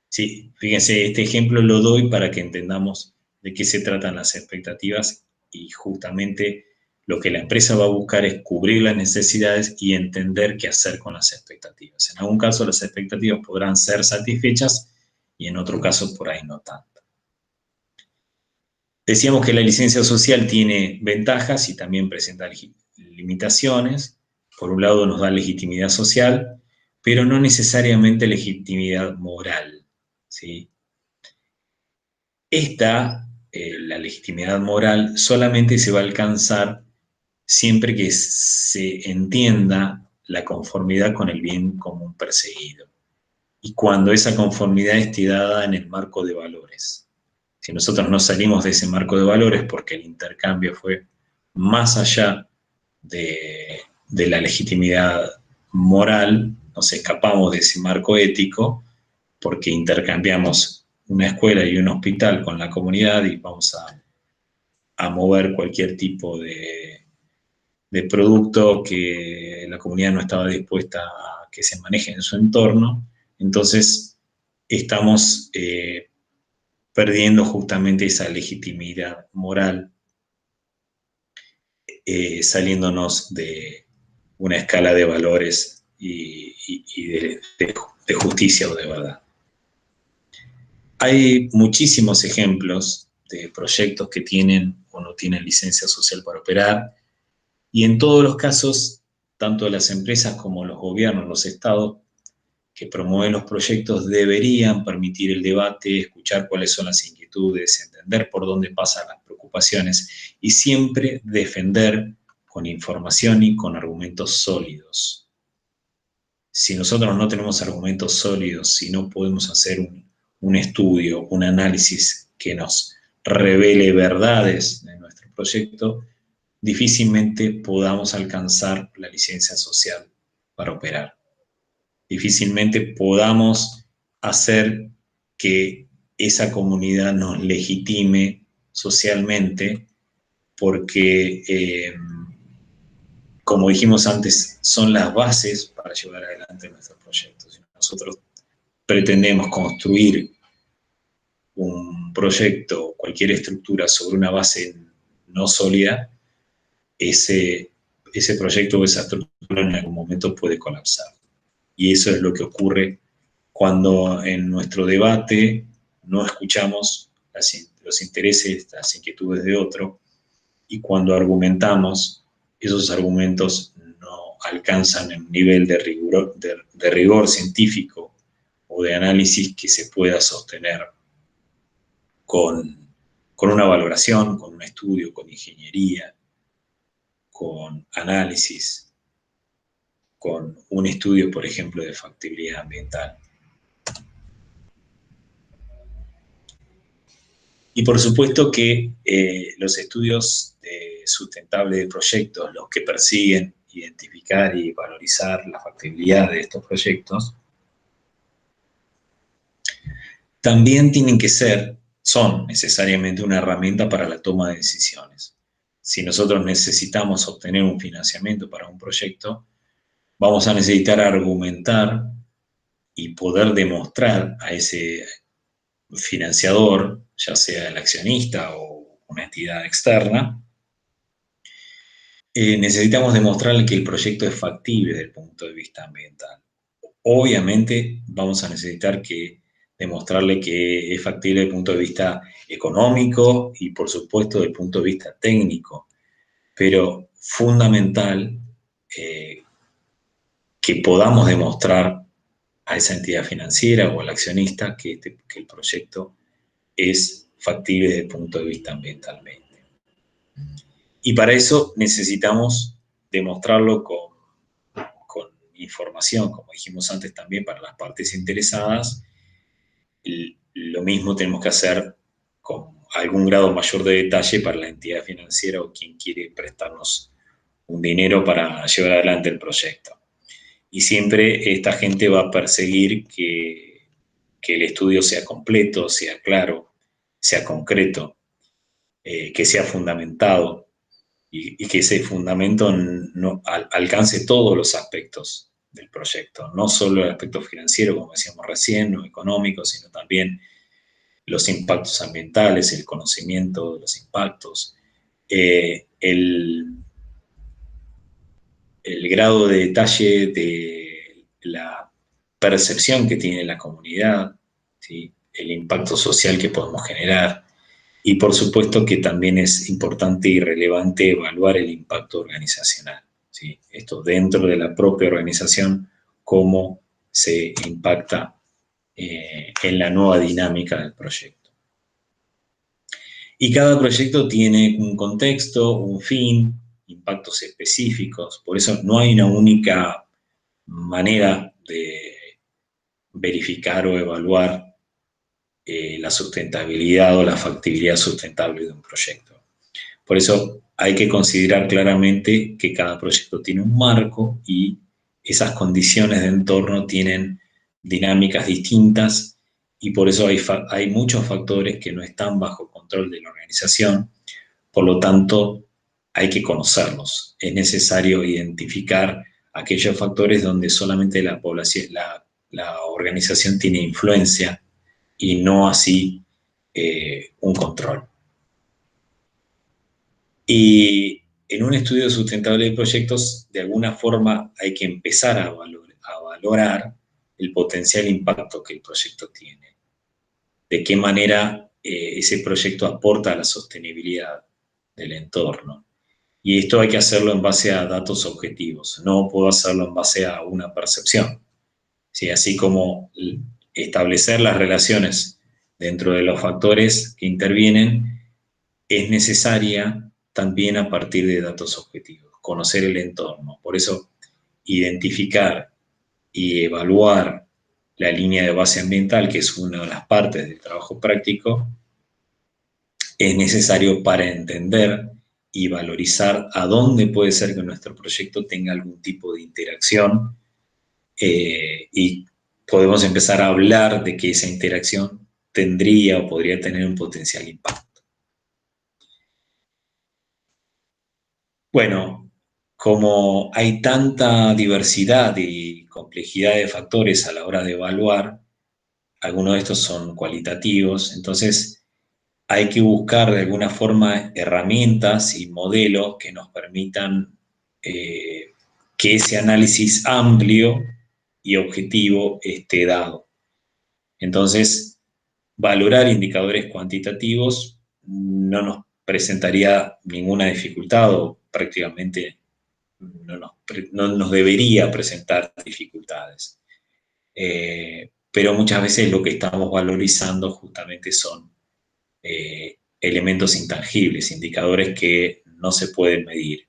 Sí, fíjense, este ejemplo lo doy para que entendamos de qué se tratan las expectativas, y justamente lo que la empresa va a buscar es cubrir las necesidades y entender qué hacer con las expectativas. En algún caso las expectativas podrán ser satisfechas y en otro caso por ahí no tanto. Decíamos que la licencia social tiene ventajas y también presenta limitaciones. Por un lado nos da legitimidad social, pero no necesariamente legitimidad moral, ¿sí? La legitimidad moral solamente se va a alcanzar siempre que se entienda la conformidad con el bien común perseguido, y cuando esa conformidad esté dada en el marco de valores. Si nosotros no salimos de ese marco de valores porque el intercambio fue más allá de la legitimidad moral, nos escapamos de ese marco ético porque intercambiamos una escuela y un hospital con la comunidad y vamos a mover cualquier tipo de producto que la comunidad no estaba dispuesta a que se maneje en su entorno, entonces estamos perdiendo justamente esa legitimidad moral, saliéndonos de una escala de valores y de justicia o de verdad. Hay muchísimos ejemplos de proyectos que tienen o no tienen licencia social para operar, y en todos los casos, tanto las empresas como los gobiernos, los estados que promueven los proyectos deberían permitir el debate, escuchar cuáles son las inquietudes, entender por dónde pasan las preocupaciones y siempre defender con información y con argumentos sólidos. Si nosotros no tenemos argumentos sólidos, si no podemos hacer un estudio, un análisis que nos revele verdades de nuestro proyecto, difícilmente podamos alcanzar la licencia social para operar. difícilmente podamos hacer que esa comunidad nos legitime socialmente, porque, como dijimos antes, son las bases para llevar adelante nuestros proyectos. Si nosotros pretendemos construir un proyecto, cualquier estructura sobre una base no sólida, ese proyecto o esa estructura en algún momento puede colapsar. Y eso es lo que ocurre cuando en nuestro debate no escuchamos los intereses, las inquietudes de otro, y cuando argumentamos, esos argumentos no alcanzan el nivel de rigor científico o de análisis que se pueda sostener con una valoración, con un estudio, con ingeniería, con análisis, con un estudio, por ejemplo, de factibilidad ambiental. Y por supuesto que los estudios sustentables de proyectos, los que persiguen identificar y valorizar la factibilidad de estos proyectos, también son necesariamente una herramienta para la toma de decisiones. Si nosotros necesitamos obtener un financiamiento para un proyecto, vamos a necesitar argumentar y poder demostrar a ese financiador, ya sea el accionista o una entidad externa, necesitamos demostrarle que el proyecto es factible desde el punto de vista ambiental. Obviamente vamos a necesitar demostrarle que es factible desde el punto de vista económico y por supuesto desde el punto de vista técnico, pero fundamental que podamos demostrar a esa entidad financiera o al accionista que el proyecto es factible desde el punto de vista ambientalmente. Y para eso necesitamos demostrarlo con información, como dijimos antes también, para las partes interesadas. Lo mismo tenemos que hacer con algún grado mayor de detalle para la entidad financiera o quien quiere prestarnos un dinero para llevar adelante el proyecto. Y siempre esta gente va a perseguir que el estudio sea completo, sea claro, sea concreto, que sea fundamentado y que ese fundamento alcance todos los aspectos del proyecto, no solo el aspecto financiero, como decíamos recién, o económico, sino también los impactos ambientales, el conocimiento de los impactos, el grado de detalle de la percepción que tiene la comunidad, ¿sí? El impacto social que podemos generar, y por supuesto que también es importante y relevante evaluar el impacto organizacional, ¿sí? Esto dentro de la propia organización, cómo se impacta en la nueva dinámica del proyecto. Y cada proyecto tiene un contexto, un fin, impactos específicos, por eso no hay una única manera de verificar o evaluar la sustentabilidad o la factibilidad sustentable de un proyecto. Por eso hay que considerar claramente que cada proyecto tiene un marco y esas condiciones de entorno tienen dinámicas distintas y por eso hay muchos factores que no están bajo control de la organización, por lo tanto hay que conocerlos. Es necesario identificar aquellos factores donde solamente la población, la organización tiene influencia y no así un control. Y en un estudio sustentable de proyectos, de alguna forma hay que empezar a valorar el potencial impacto que el proyecto tiene. De qué manera ese proyecto aporta a la sostenibilidad del entorno. Y esto hay que hacerlo en base a datos objetivos. No puedo hacerlo en base a una percepción. ¿Sí? Así como establecer las relaciones dentro de los factores que intervienen, es necesaria también a partir de datos objetivos, conocer el entorno. Por eso, identificar y evaluar la línea de base ambiental, que es una de las partes del trabajo práctico, es necesario para entender y valorizar a dónde puede ser que nuestro proyecto tenga algún tipo de interacción y podemos empezar a hablar de que esa interacción tendría o podría tener un potencial impacto. Bueno, como hay tanta diversidad y complejidad de factores a la hora de evaluar, algunos de estos son cualitativos, entonces hay que buscar de alguna forma herramientas y modelos que nos permitan que ese análisis amplio y objetivo esté dado. Entonces, valorar indicadores cuantitativos no nos presentaría ninguna dificultad o prácticamente no nos debería presentar dificultades. Pero muchas veces lo que estamos valorizando justamente son elementos intangibles, indicadores que no se pueden medir.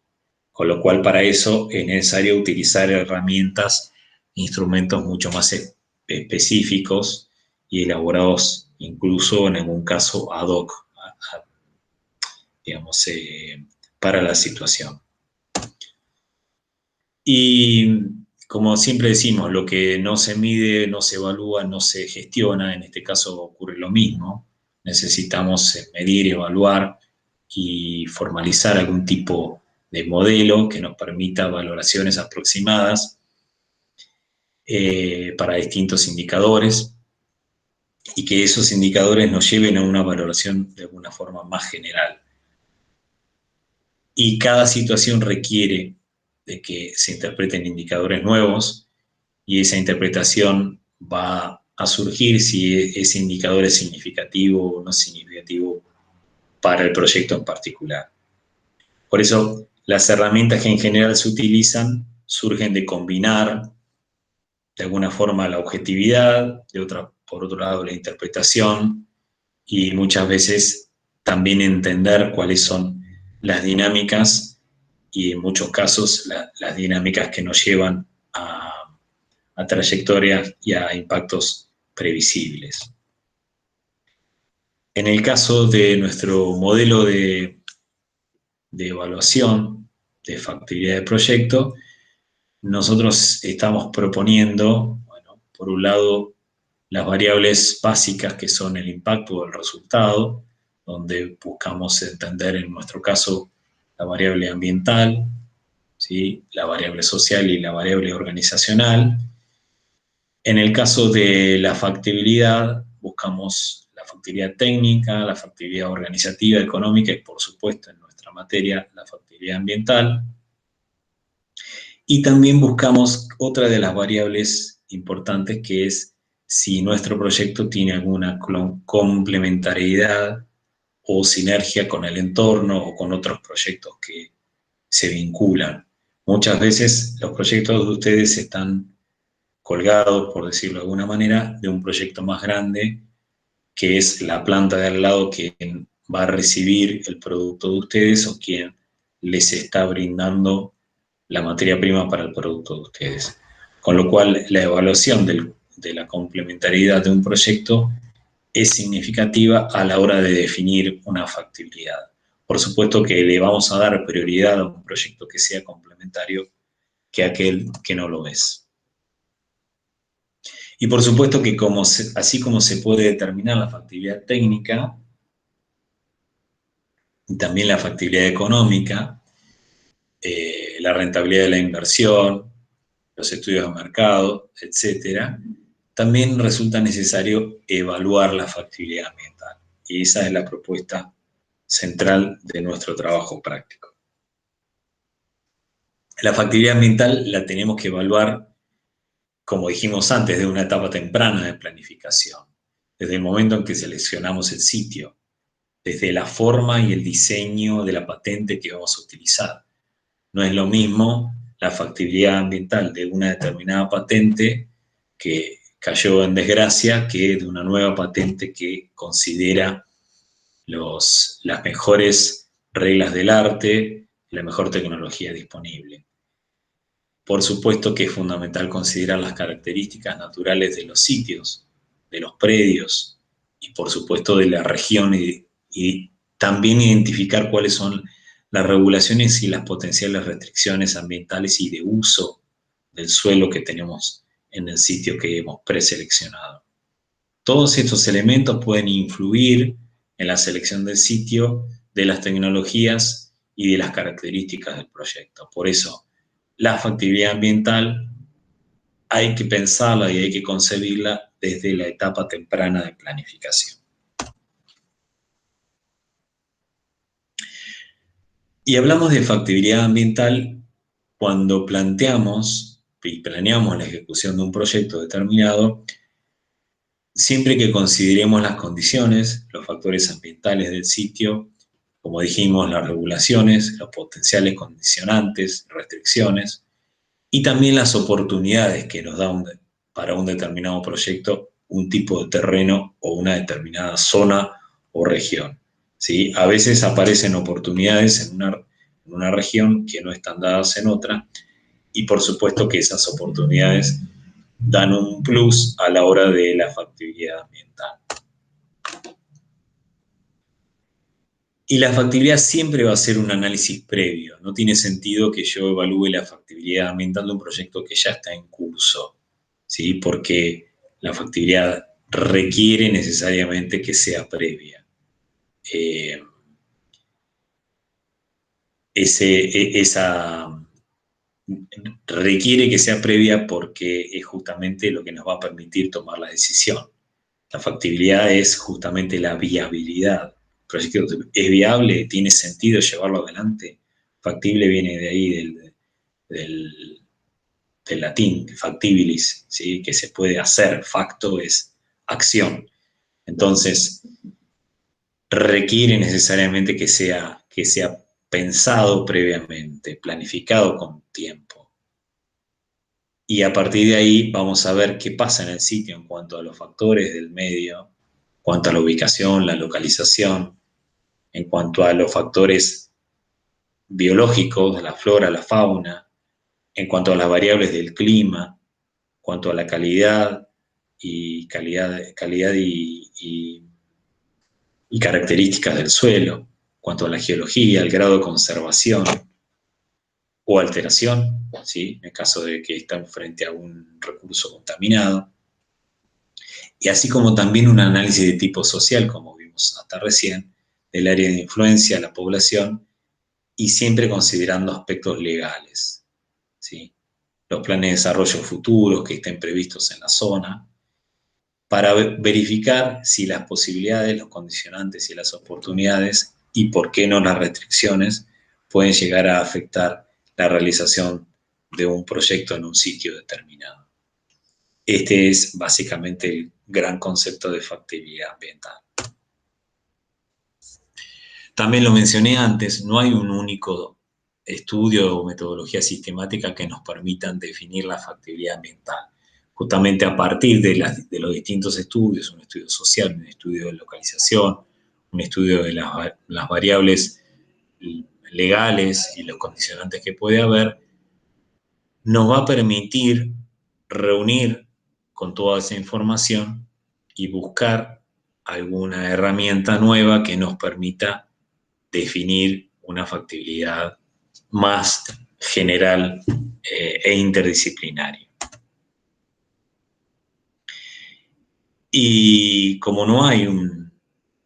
Con lo cual, para eso es necesario utilizar herramientas, instrumentos mucho más específicos y elaborados, incluso en algún caso ad hoc, digamos, para la situación. Y como siempre decimos, lo que no se mide, no se evalúa, no se gestiona. En este caso ocurre lo mismo. Necesitamos medir, evaluar y formalizar algún tipo de modelo que nos permita valoraciones aproximadas para distintos indicadores y que esos indicadores nos lleven a una valoración de alguna forma más general. Y cada situación requiere de que se interpreten indicadores nuevos y esa interpretación va a surgir si ese indicador es significativo o no significativo para el proyecto en particular. Por eso, las herramientas que en general se utilizan surgen de combinar de alguna forma la objetividad, por otro lado la interpretación y muchas veces también entender cuáles son las dinámicas y en muchos casos las dinámicas que nos llevan a trayectorias y a impactos previsibles. En el caso de nuestro modelo de evaluación de factibilidad de proyecto, nosotros estamos proponiendo, bueno, por un lado, las variables básicas que son el impacto o el resultado, donde buscamos entender en nuestro caso la variable ambiental, ¿sí?, la variable social y la variable organizacional. En el caso de la factibilidad, buscamos la factibilidad técnica, la factibilidad organizativa, económica y, por supuesto, en nuestra materia, la factibilidad ambiental. Y también buscamos otra de las variables importantes, que es si nuestro proyecto tiene alguna complementariedad o sinergia con el entorno o con otros proyectos que se vinculan. Muchas veces los proyectos de ustedes están colgados, por decirlo de alguna manera, de un proyecto más grande, que es la planta de al lado quien va a recibir el producto de ustedes o quien les está brindando la materia prima para el producto de ustedes. Con lo cual, la evaluación de la complementariedad de un proyecto es significativa a la hora de definir una factibilidad. Por supuesto que le vamos a dar prioridad a un proyecto que sea complementario que a aquel que no lo es. Y por supuesto que así como se puede determinar la factibilidad técnica y también la factibilidad económica, la rentabilidad de la inversión, los estudios de mercado, etcétera, también resulta necesario evaluar la factibilidad ambiental. Y esa es la propuesta central de nuestro trabajo práctico. La factibilidad ambiental la tenemos que evaluar, como dijimos antes, de una etapa temprana de planificación, desde el momento en que seleccionamos el sitio, desde la forma y el diseño de la patente que vamos a utilizar. No es lo mismo la factibilidad ambiental de una determinada patente que cayó en desgracia que de una nueva patente que considera las mejores reglas del arte, la mejor tecnología disponible. Por supuesto que es fundamental considerar las características naturales de los sitios, de los predios y por supuesto de la región y también identificar cuáles son las regulaciones y las potenciales restricciones ambientales y de uso del suelo que tenemos en el sitio que hemos preseleccionado. Todos estos elementos pueden influir en la selección del sitio, de las tecnologías y de las características del proyecto. Por eso, la factibilidad ambiental hay que pensarla y hay que concebirla desde la etapa temprana de planificación. Y hablamos de factibilidad ambiental cuando planteamos y planeamos la ejecución de un proyecto determinado, siempre que consideremos las condiciones, los factores ambientales del sitio, como dijimos, las regulaciones, los potenciales condicionantes, restricciones, y también las oportunidades que nos da para un determinado proyecto un tipo de terreno o una determinada zona o región, ¿sí? A veces aparecen oportunidades en una región que no están dadas en otra, y por supuesto que esas oportunidades dan un plus a la hora de la factibilidad ambiental. Y la factibilidad siempre va a ser un análisis previo. No tiene sentido que yo evalúe la factibilidad ambiental de un proyecto que ya está en curso, ¿sí? Porque la factibilidad requiere necesariamente que sea previa. Esa requiere que sea previa porque es justamente lo que nos va a permitir tomar la decisión. La factibilidad es justamente la viabilidad. El proyecto es viable, tiene sentido llevarlo adelante. Factible viene de ahí, del latín, factibilis, ¿sí? Que se puede hacer. Facto es acción. Entonces, requiere necesariamente que sea pensado previamente, planificado con tiempo. Y a partir de ahí vamos a ver qué pasa en el sitio en cuanto a los factores del medio, en cuanto a la ubicación, la localización, en cuanto a los factores biológicos, la flora, la fauna, en cuanto a las variables del clima, en cuanto a la calidad y características del suelo, en cuanto a la geología, el grado de conservación o alteración, ¿sí? En el caso de que están frente a un recurso contaminado. Y así como también un análisis de tipo social, como vimos hasta recién, del área de influencia, la población, y siempre considerando aspectos legales, ¿sí? Los planes de desarrollo futuros que estén previstos en la zona, para verificar si las posibilidades, los condicionantes y las oportunidades, y por qué no las restricciones, pueden llegar a afectar la realización de un proyecto en un sitio determinado. Este es básicamente el gran concepto de factibilidad ambiental. También lo mencioné antes, no hay un único estudio o metodología sistemática que nos permitan definir la factibilidad ambiental. Justamente a partir de los distintos estudios, un estudio social, un estudio de localización, un estudio de las variables legales y los condicionantes que puede haber, nos va a permitir reunir con toda esa información y buscar alguna herramienta nueva que nos permita definir una factibilidad más general e interdisciplinaria. Y como no hay un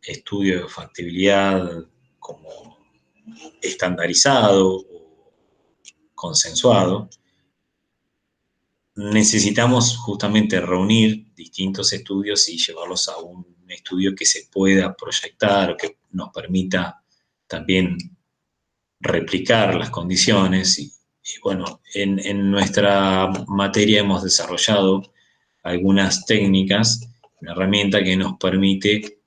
estudio de factibilidad como estandarizado o consensuado, necesitamos justamente reunir distintos estudios y llevarlos a un estudio que se pueda proyectar o que nos permita también replicar las condiciones. Y bueno, en nuestra materia hemos desarrollado algunas técnicas, una herramienta que nos permite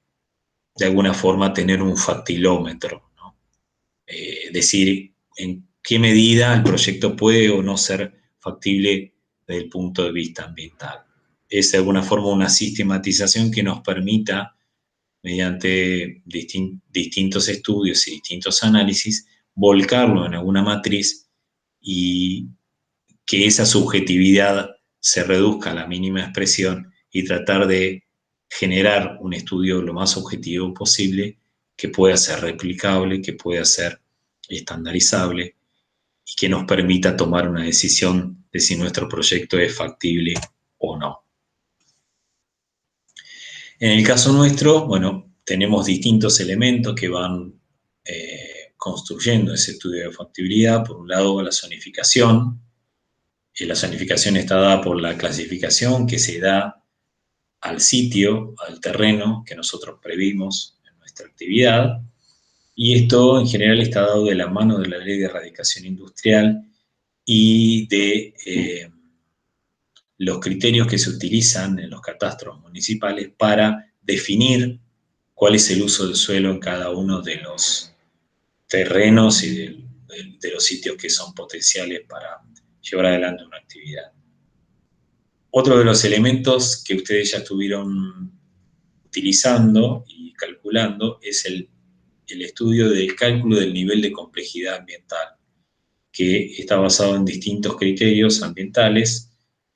de alguna forma tener un factilómetro, ¿no? Decir en qué medida el proyecto puede o no ser factible desde el punto de vista ambiental. Es de alguna forma una sistematización que nos permita, mediante distintos estudios y distintos análisis, volcarlo en alguna matriz y que esa subjetividad se reduzca a la mínima expresión y tratar de generar un estudio lo más objetivo posible que pueda ser replicable, que pueda ser estandarizable y que nos permita tomar una decisión de si nuestro proyecto es factible o no. En el caso nuestro, bueno, tenemos distintos elementos que van construyendo ese estudio de factibilidad. Por un lado, la zonificación. La zonificación está dada por la clasificación que se da al sitio, al terreno que nosotros previmos en nuestra actividad. Y esto en general está dado de la mano de la Ley de Erradicación Industrial y de los criterios que se utilizan en los catastros municipales para definir cuál es el uso del suelo en cada uno de los terrenos y de los sitios que son potenciales para llevar adelante una actividad. Otro de los elementos que ustedes ya estuvieron utilizando y calculando es el estudio del cálculo del nivel de complejidad ambiental, que está basado en distintos criterios ambientales,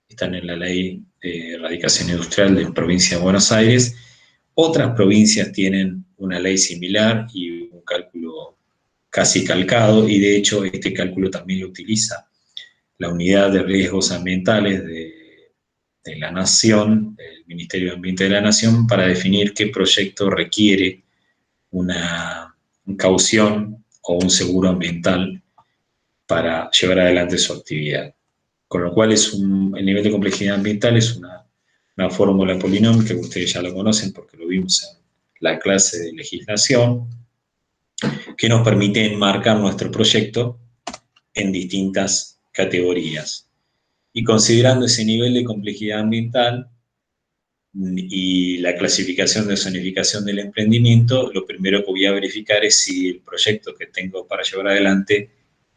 están en la Ley de Erradicación Industrial de la Provincia de Buenos Aires. Otras provincias tienen una ley similar y un cálculo casi calcado, y de hecho este cálculo también lo utiliza la Unidad de Riesgos Ambientales de la Nación, el Ministerio de Ambiente de la Nación, para definir qué proyecto requiere una caución o un seguro ambiental para llevar adelante su actividad. Con lo cual el nivel de complejidad ambiental es una fórmula polinómica que ustedes ya lo conocen porque lo vimos en la clase de legislación, que nos permite enmarcar nuestro proyecto en distintas categorías. Y considerando ese nivel de complejidad ambiental y la clasificación de zonificación del emprendimiento, lo primero que voy a verificar es si el proyecto que tengo para llevar adelante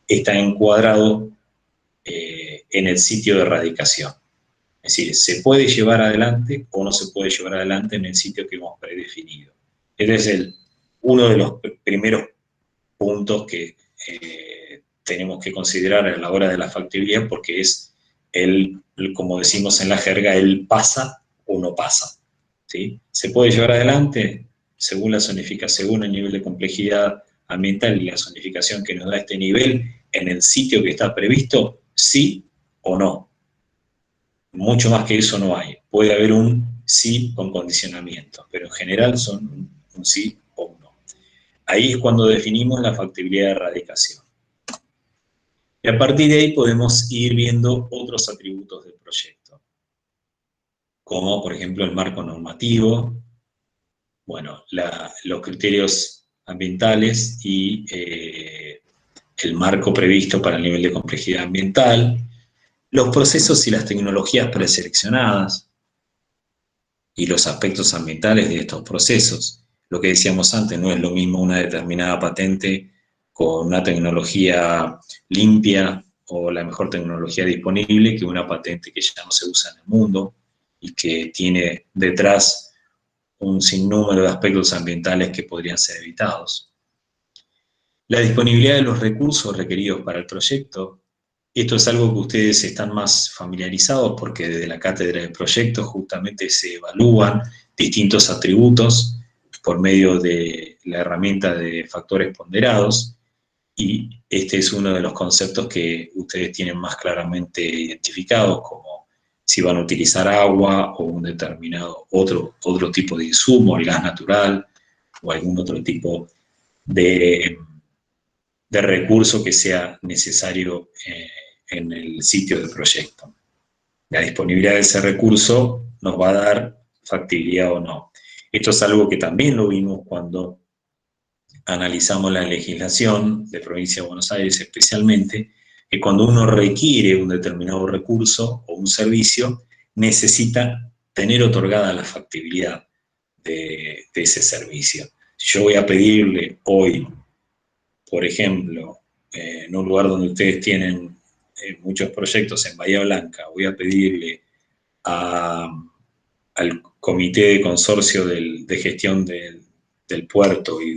está encuadrado en el sitio de erradicación. Es decir, ¿se puede llevar adelante o no se puede llevar adelante en el sitio que hemos predefinido? Este es uno de los primeros puntos que tenemos que considerar a la hora de la factibilidad, porque es como decimos en la jerga, el pasa o no pasa, ¿sí? ¿Se puede llevar adelante? Según la zonificación, según el nivel de complejidad ambiental y la zonificación que nos da este nivel, en el sitio que está previsto, sí o no. Mucho más que eso no hay. Puede haber un sí con condicionamiento, pero en general son un sí o un no. Ahí es cuando definimos la factibilidad de erradicación. Y a partir de ahí podemos ir viendo otros atributos del proyecto, como por ejemplo el marco normativo, bueno, los criterios ambientales y el marco previsto para el nivel de complejidad ambiental, los procesos y las tecnologías preseleccionadas y los aspectos ambientales de estos procesos. Lo que decíamos antes, no es lo mismo una determinada patente con una tecnología limpia o la mejor tecnología disponible que una patente que ya no se usa en el mundo y que tiene detrás un sinnúmero de aspectos ambientales que podrían ser evitados. La disponibilidad de los recursos requeridos para el proyecto. Esto es algo que ustedes están más familiarizados porque desde la cátedra de proyectos justamente se evalúan distintos atributos por medio de la herramienta de factores ponderados, y este es uno de los conceptos que ustedes tienen más claramente identificados, como si van a utilizar agua o un determinado otro tipo de insumo, el gas natural o algún otro tipo de recurso que sea necesario en el sitio del proyecto. La disponibilidad de ese recurso nos va a dar factibilidad o no. Esto es algo que también lo vimos cuando analizamos la legislación de Provincia de Buenos Aires especialmente, que cuando uno requiere un determinado recurso o un servicio, necesita tener otorgada la factibilidad de ese servicio. Si yo voy a pedirle hoy, por ejemplo, en un lugar donde ustedes tienen muchos proyectos en Bahía Blanca, voy a pedirle al comité de consorcio de gestión del puerto y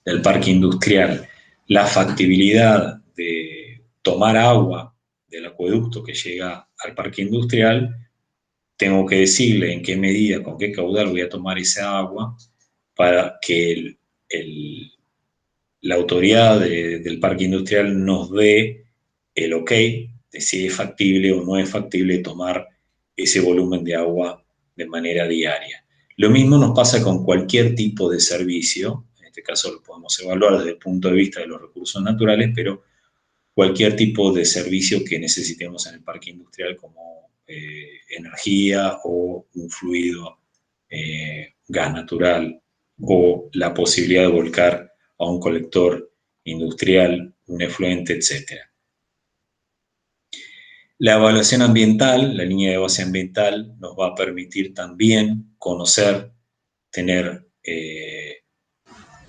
del parque industrial la factibilidad de tomar agua del acueducto que llega al parque industrial, tengo que decirle en qué medida, con qué caudal voy a tomar esa agua para que la autoridad del parque industrial nos dé el ok de si es factible o no es factible tomar ese volumen de agua de manera diaria. Lo mismo nos pasa con cualquier tipo de servicio, en este caso lo podemos evaluar desde el punto de vista de los recursos naturales, pero cualquier tipo de servicio que necesitemos en el parque industrial como energía o un fluido, gas natural, o la posibilidad de volcar a un colector industrial, un efluente, etc. La evaluación ambiental, la línea de base ambiental, nos va a permitir también conocer, tener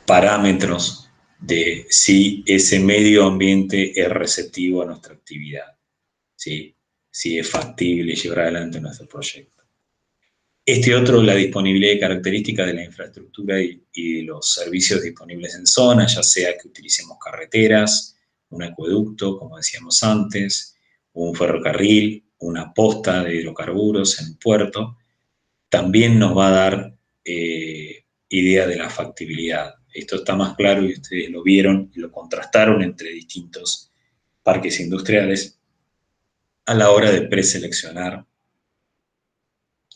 parámetros de si ese medio ambiente es receptivo a nuestra actividad, ¿sí? Si es factible llevar adelante nuestro proyecto. Este otro, la disponibilidad y características de la infraestructura y los servicios disponibles en zona, ya sea que utilicemos carreteras, un acueducto, como decíamos antes, un ferrocarril, una posta de hidrocarburos en un puerto, también nos va a dar idea de la factibilidad. Esto está más claro y ustedes lo vieron y lo contrastaron entre distintos parques industriales a la hora de preseleccionar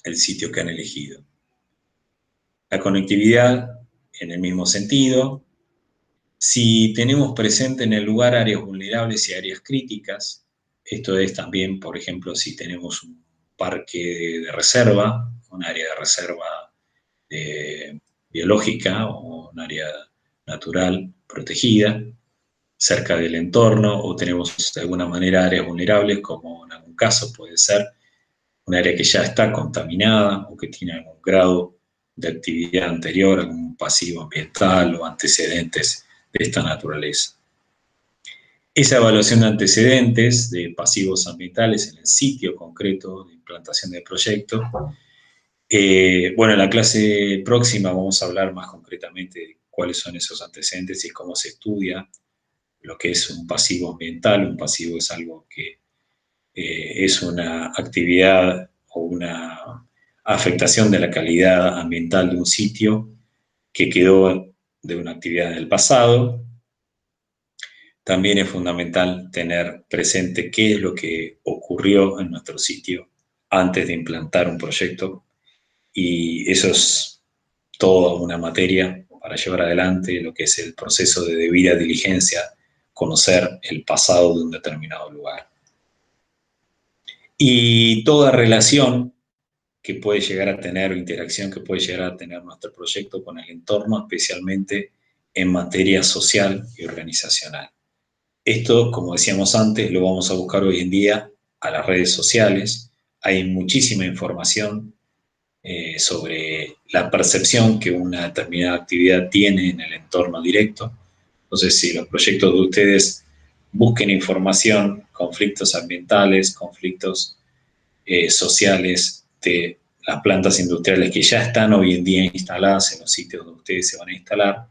el sitio que han elegido. La conectividad, en el mismo sentido. Si tenemos presente en el lugar áreas vulnerables y áreas críticas, esto es también, por ejemplo, si tenemos un parque de reserva, un área de reserva biológica o un área natural protegida, cerca del entorno, o tenemos de alguna manera áreas vulnerables, como en algún caso puede ser un área que ya está contaminada o que tiene algún grado de actividad anterior, algún pasivo ambiental o antecedentes de esta naturaleza. Esa evaluación de antecedentes de pasivos ambientales en el sitio concreto de implantación del proyecto. Bueno, en la clase próxima vamos a hablar más concretamente de cuáles son esos antecedentes y cómo se estudia lo que es un pasivo ambiental. Un pasivo es algo que es una actividad o una afectación de la calidad ambiental de un sitio que quedó de una actividad del pasado. También es fundamental tener presente qué es lo que ocurrió en nuestro sitio antes de implantar un proyecto, y eso es toda una materia para llevar adelante lo que es el proceso de debida diligencia, conocer el pasado de un determinado lugar. Y toda relación que puede llegar a tener, o interacción que puede llegar a tener nuestro proyecto con el entorno, especialmente en materia social y organizacional. Esto, como decíamos antes, lo vamos a buscar hoy en día a las redes sociales. Hay muchísima información sobre la percepción que una determinada actividad tiene en el entorno directo. Entonces, si los proyectos de ustedes busquen información, conflictos ambientales, conflictos sociales de las plantas industriales que ya están hoy en día instaladas en los sitios donde ustedes se van a instalar,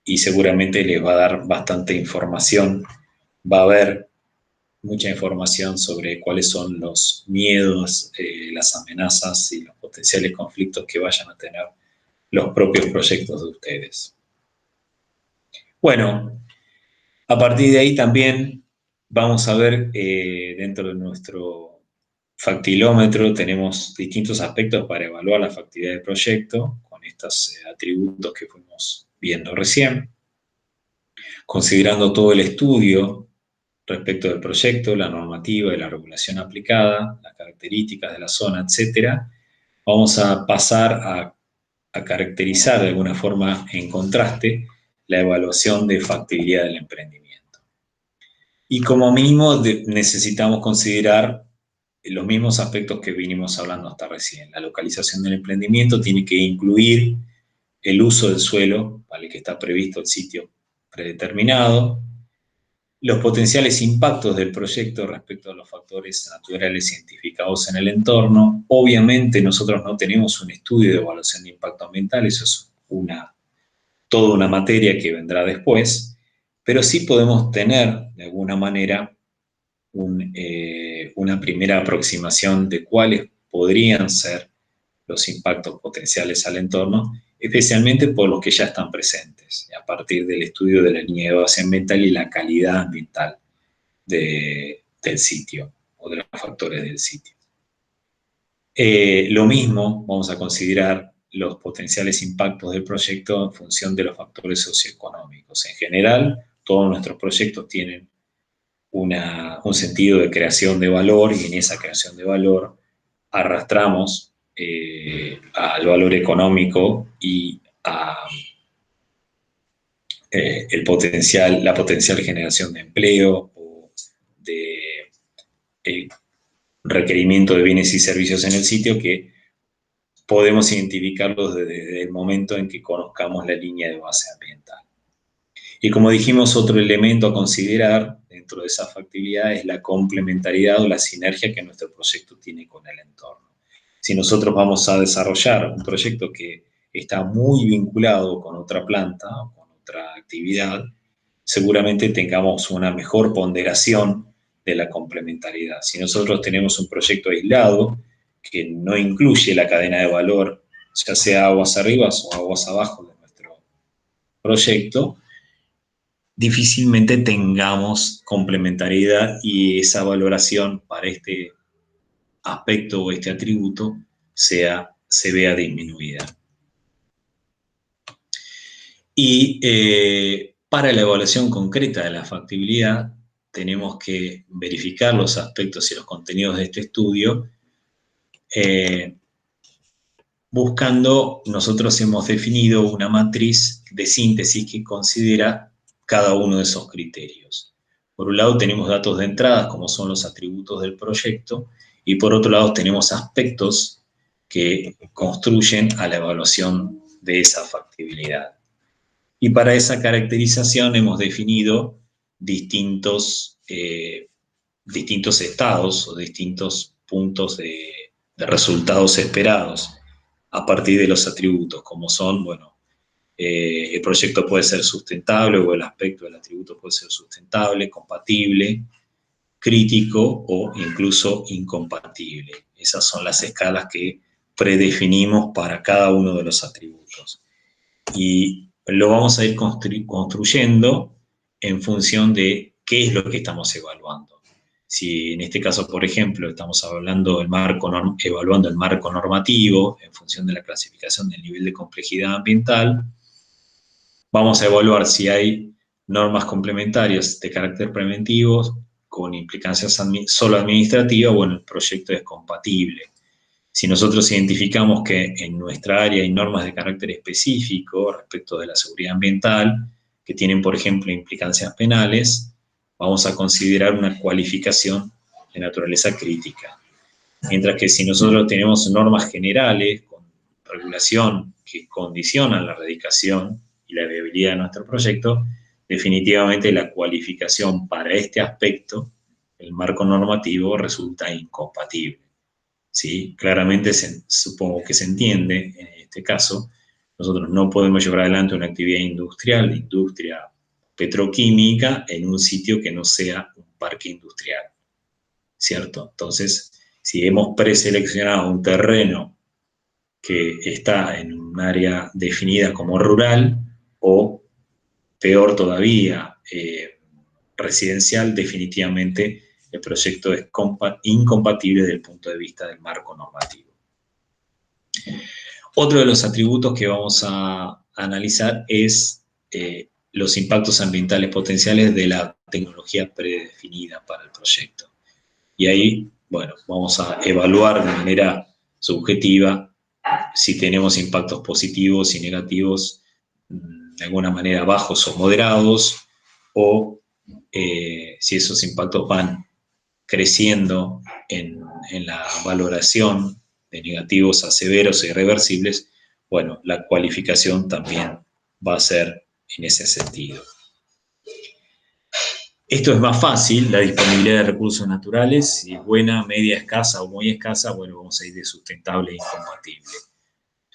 y seguramente les va a dar bastante información, va a haber mucha información sobre cuáles son los miedos, las amenazas y los potenciales conflictos que vayan a tener los propios proyectos de ustedes. Bueno, a partir de ahí también vamos a ver dentro de nuestro factilómetro tenemos distintos aspectos para evaluar la factibilidad del proyecto con estos atributos que fuimos viendo recién. Considerando todo el estudio respecto del proyecto, la normativa y la regulación aplicada, las características de la zona, etc., vamos a pasar a caracterizar de alguna forma en contraste la evaluación de factibilidad del emprendimiento. Y como mínimo necesitamos considerar los mismos aspectos que vinimos hablando hasta recién. La localización del emprendimiento tiene que incluir el uso del suelo para el que está previsto el sitio predeterminado, los potenciales impactos del proyecto respecto a los factores naturales identificados en el entorno. Obviamente nosotros no tenemos un estudio de evaluación de impacto ambiental, eso es toda una materia que vendrá después, pero sí podemos tener de alguna manera una primera aproximación de cuáles podrían ser los impactos potenciales al entorno, especialmente por los que ya están presentes, a partir del estudio de la línea de base ambiental y la calidad ambiental del sitio o de los factores del sitio. Lo mismo vamos a considerar los potenciales impactos del proyecto en función de los factores socioeconómicos. En general, todos nuestros proyectos tienen un sentido de creación de valor y en esa creación de valor arrastramos al valor económico y a la potencial generación de empleo o de eh, requerimiento de bienes y servicios en el sitio que podemos identificarlos desde el momento en que conozcamos la línea de base ambiental. Y como dijimos, otro elemento a considerar dentro de esa factibilidad es la complementariedad o la sinergia que nuestro proyecto tiene con el entorno. Si nosotros vamos a desarrollar un proyecto que está muy vinculado con otra planta o con otra actividad, seguramente tengamos una mejor ponderación de la complementariedad. Si nosotros tenemos un proyecto aislado que no incluye la cadena de valor, ya sea aguas arriba o aguas abajo de nuestro proyecto, difícilmente tengamos complementariedad y esa valoración para este aspecto o este atributo se vea disminuida. Y para la evaluación concreta de la factibilidad, tenemos que verificar los aspectos y los contenidos de este estudio, buscando, nosotros hemos definido una matriz de síntesis que considera cada uno de esos criterios. Por un lado tenemos datos de entrada, como son los atributos del proyecto, y por otro lado tenemos aspectos que construyen a la evaluación de esa factibilidad. Y para esa caracterización hemos definido distintos estados o distintos puntos de resultados esperados a partir de los atributos, como son, bueno, el proyecto puede ser sustentable o el aspecto del atributo puede ser sustentable, compatible, crítico o incluso incompatible. Esas son las escalas que predefinimos para cada uno de los atributos. Y lo vamos a ir construyendo en función de qué es lo que estamos evaluando. Si en este caso, por ejemplo, estamos evaluando el marco normativo en función de la clasificación del nivel de complejidad ambiental, vamos a evaluar si hay normas complementarias de carácter preventivo con implicancias solo administrativas o en el proyecto es compatible. Si nosotros identificamos que en nuestra área hay normas de carácter específico respecto de la seguridad ambiental, que tienen, por ejemplo, implicancias penales, vamos a considerar una cualificación de naturaleza crítica. Mientras que si nosotros tenemos normas generales con regulación que condicionan la erradicación y la viabilidad de nuestro proyecto, definitivamente la cualificación para este aspecto, el marco normativo, resulta incompatible. ¿Sí? Claramente supongo que se entiende en este caso. Nosotros no podemos llevar adelante una actividad industrial, de industria petroquímica, en un sitio que no sea un parque industrial, ¿cierto? Entonces, si hemos preseleccionado un terreno que está en un área definida como rural o, peor todavía, residencial, definitivamente el proyecto es incompatible desde el punto de vista del marco normativo. Otro de los atributos que vamos a analizar es los impactos ambientales potenciales de la tecnología predefinida para el proyecto. Y ahí, bueno, vamos a evaluar de manera subjetiva si tenemos impactos positivos y negativos, de alguna manera bajos o moderados, o si esos impactos van creciendo en la valoración de negativos a severos e irreversibles, bueno, la cualificación también va a ser en ese sentido. Esto es más fácil, la disponibilidad de recursos naturales, si es buena, media, escasa o muy escasa, bueno, vamos a ir de sustentable e incompatible.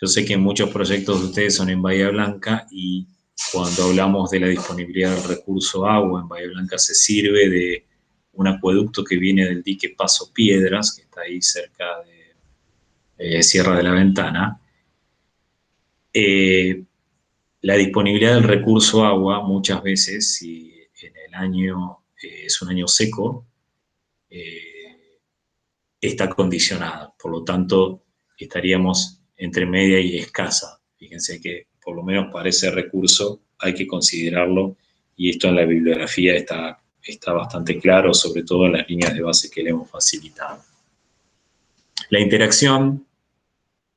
Yo sé que muchos proyectos de ustedes son en Bahía Blanca y cuando hablamos de la disponibilidad del recurso agua, en Bahía Blanca se sirve de un acueducto que viene del dique Paso Piedras, que está ahí cerca de Sierra de la Ventana. La disponibilidad del recurso agua, muchas veces, si en el año es un año seco, está condicionada. Por lo tanto, estaríamos entre media y escasa. Fíjense que por lo menos para ese recurso hay que considerarlo, y esto en la bibliografía está bastante claro, sobre todo en las líneas de base que le hemos facilitado. La interacción,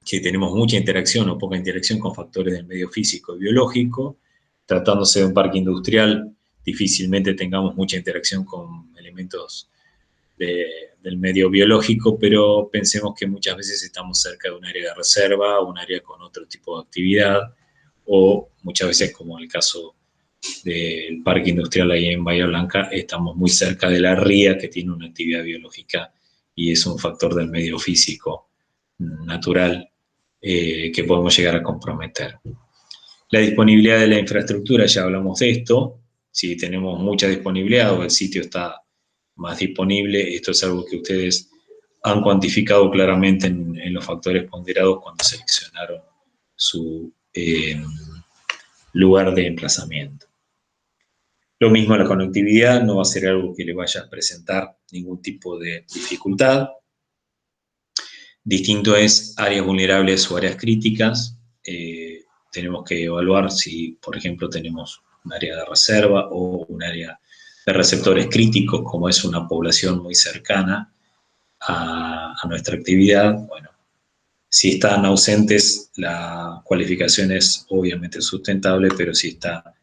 que tenemos mucha interacción o poca interacción con factores del medio físico y biológico. Tratándose de un parque industrial, difícilmente tengamos mucha interacción con elementos del medio biológico, pero pensemos que muchas veces estamos cerca de un área de reserva, un área con otro tipo de actividad, o muchas veces, como en el caso del parque industrial ahí en Bahía Blanca, estamos muy cerca de la ría, que tiene una actividad biológica y es un factor del medio físico natural que podemos llegar a comprometer. La disponibilidad de la infraestructura, ya hablamos de esto. Si tenemos mucha disponibilidad o el sitio está más disponible, esto es algo que ustedes han cuantificado claramente en los factores ponderados cuando seleccionaron su lugar de emplazamiento. Lo mismo, la conectividad no va a ser algo que le vaya a presentar ningún tipo de dificultad. Distinto es áreas vulnerables o áreas críticas. Tenemos que evaluar si, por ejemplo, tenemos un área de reserva o un área de receptores críticos, como es una población muy cercana a nuestra actividad. Bueno, si están ausentes, la cualificación es obviamente sustentable, pero si está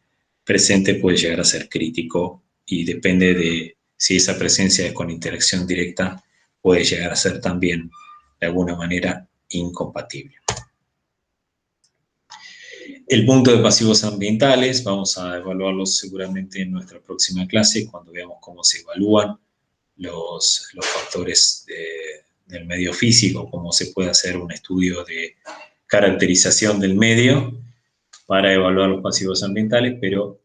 presente puede llegar a ser crítico, y depende de si esa presencia es con interacción directa, puede llegar a ser también de alguna manera incompatible. El punto de pasivos ambientales, vamos a evaluarlos seguramente en nuestra próxima clase, cuando veamos cómo se evalúan los factores del medio físico, cómo se puede hacer un estudio de caracterización del medio para evaluar los pasivos ambientales, pero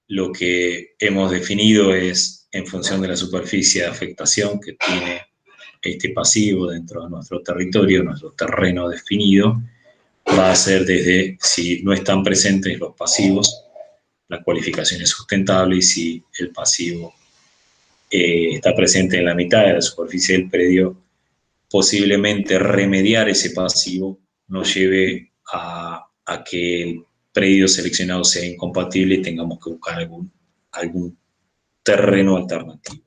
lo que hemos definido es en función de la superficie de afectación que tiene este pasivo dentro de nuestro territorio, nuestro terreno definido. Va a ser desde si no están presentes los pasivos, la cualificación es sustentable, y si el pasivo está presente en la mitad de la superficie del predio, posiblemente remediar ese pasivo nos lleve a que el predio seleccionado sea incompatible y tengamos que buscar algún terreno alternativo.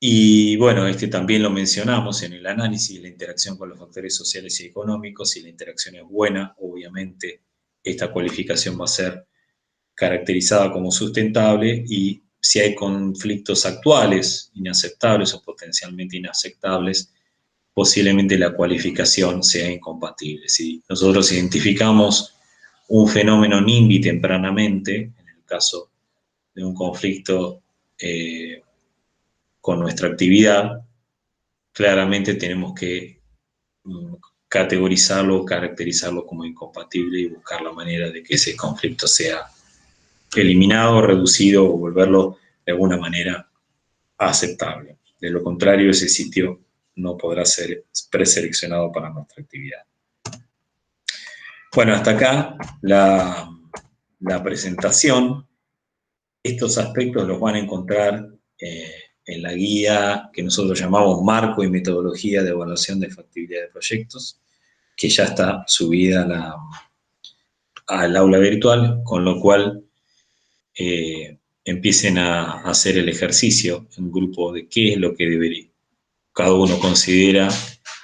Y bueno, también lo mencionamos en el análisis, la interacción con los factores sociales y económicos. Si la interacción es buena, obviamente esta cualificación va a ser caracterizada como sustentable, y si hay conflictos actuales, inaceptables o potencialmente inaceptables, posiblemente la cualificación sea incompatible. Si nosotros identificamos un fenómeno NIMBY tempranamente, en el caso de un conflicto con nuestra actividad, claramente tenemos que categorizarlo, caracterizarlo como incompatible y buscar la manera de que ese conflicto sea eliminado, reducido o volverlo de alguna manera aceptable. De lo contrario, ese sitio no podrá ser preseleccionado para nuestra actividad. Bueno, hasta acá la presentación. Estos aspectos los van a encontrar en la guía que nosotros llamamos Marco y Metodología de Evaluación de Factibilidad de Proyectos, que ya está subida al aula virtual, con lo cual empiecen a hacer el ejercicio en grupo de qué es lo que cada uno considera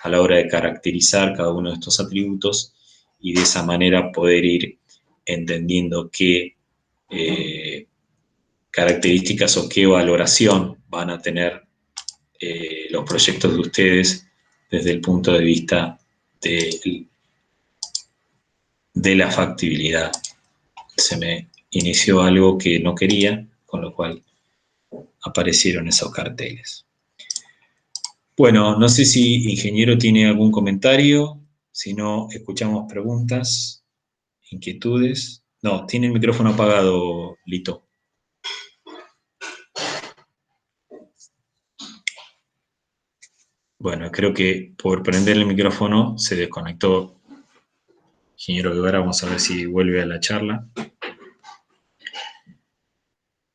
a la hora de caracterizar cada uno de estos atributos, y de esa manera poder ir entendiendo qué características o qué valoración van a tener los proyectos de ustedes desde el punto de vista de la factibilidad. Se me inició algo que no quería, con lo cual aparecieron esos carteles. Bueno, no sé si ingeniero tiene algún comentario, si no, escuchamos preguntas, inquietudes. No, tiene el micrófono apagado, Lito. Bueno, creo que por prender el micrófono se desconectó ingeniero Guevara. Vamos a ver si vuelve a la charla.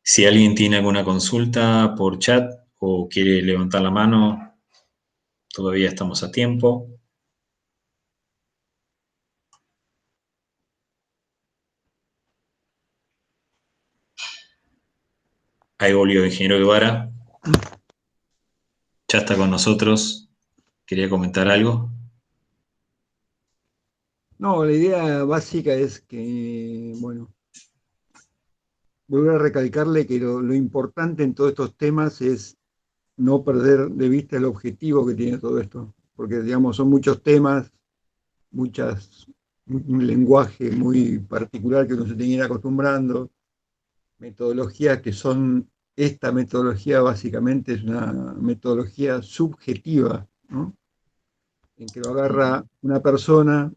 Si alguien tiene alguna consulta por chat, o quiere levantar la mano, todavía estamos a tiempo. Ahí volvió el ingeniero Guevara. Ya está con nosotros. ¿Quería comentar algo? No, la idea básica es que, bueno, volver a recalcarle que lo importante en todos estos temas es no perder de vista el objetivo que tiene todo esto, porque, digamos, son muchos temas, muchas, un lenguaje muy particular que uno se tiene que ir acostumbrando, metodologías que son, esta metodología básicamente es una metodología subjetiva, ¿no? En que lo agarra una persona,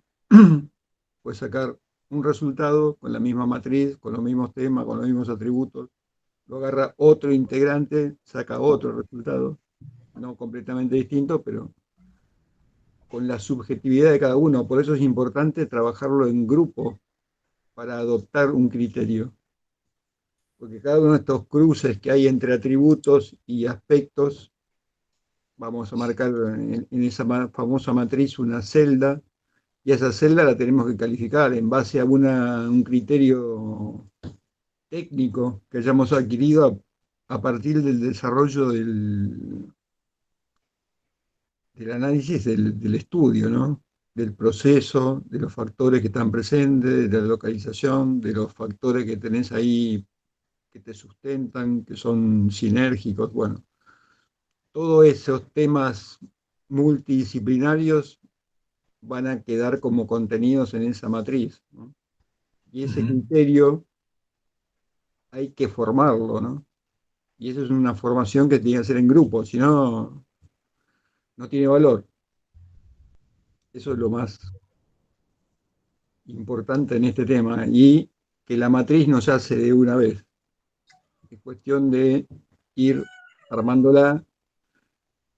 puede sacar un resultado con la misma matriz, con los mismos temas, con los mismos atributos, lo agarra otro integrante, saca otro resultado, no completamente distinto, pero con la subjetividad de cada uno. Por eso es importante trabajarlo en grupo para adoptar un criterio, porque cada uno de estos cruces que hay entre atributos y aspectos, vamos a marcar en esa famosa matriz una celda, y esa celda la tenemos que calificar en base a un criterio técnico que hayamos adquirido a partir del desarrollo del análisis del estudio, ¿no? Del proceso, de los factores que están presentes, de la localización, de los factores que tenés ahí que te sustentan, que son sinérgicos, bueno, todos esos temas multidisciplinarios van a quedar como contenidos en esa matriz, ¿no? Y ese Ujú. criterio hay que formarlo, ¿no? Y eso es una formación que tiene que hacer en grupo, si no, no tiene valor. Eso es lo más importante en este tema. Y que la matriz no se hace de una vez. Es cuestión de ir armándola,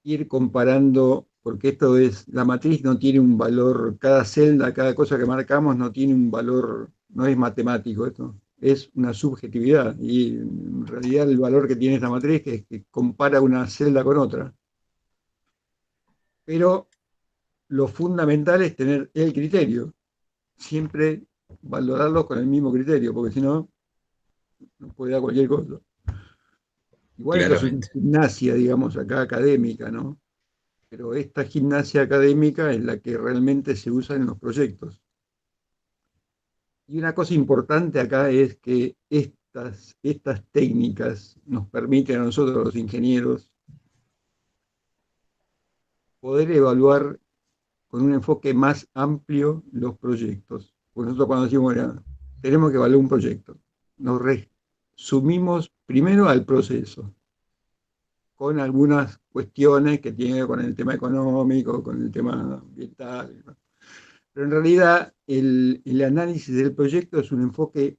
ir comparando, porque esto es, la matriz no tiene un valor, cada celda, cada cosa que marcamos no tiene un valor, no es matemático esto, es una subjetividad. Y en realidad el valor que tiene esta matriz es que compara una celda con otra. Pero lo fundamental es tener el criterio, siempre valorarlos con el mismo criterio, porque si no, no puede dar cualquier cosa. Igual esto es una Claramente. gimnasia, digamos, acá académica, ¿no? Pero esta gimnasia académica es la que realmente se usa en los proyectos. Y una cosa importante acá es que estas técnicas nos permiten a nosotros, los ingenieros, poder evaluar con un enfoque más amplio los proyectos. Porque nosotros cuando decimos, bueno, tenemos que evaluar un proyecto, nos resumimos primero al proceso, con algunas cuestiones que tienen que ver con el tema económico, con el tema ambiental. Pero en realidad el análisis del proyecto es un enfoque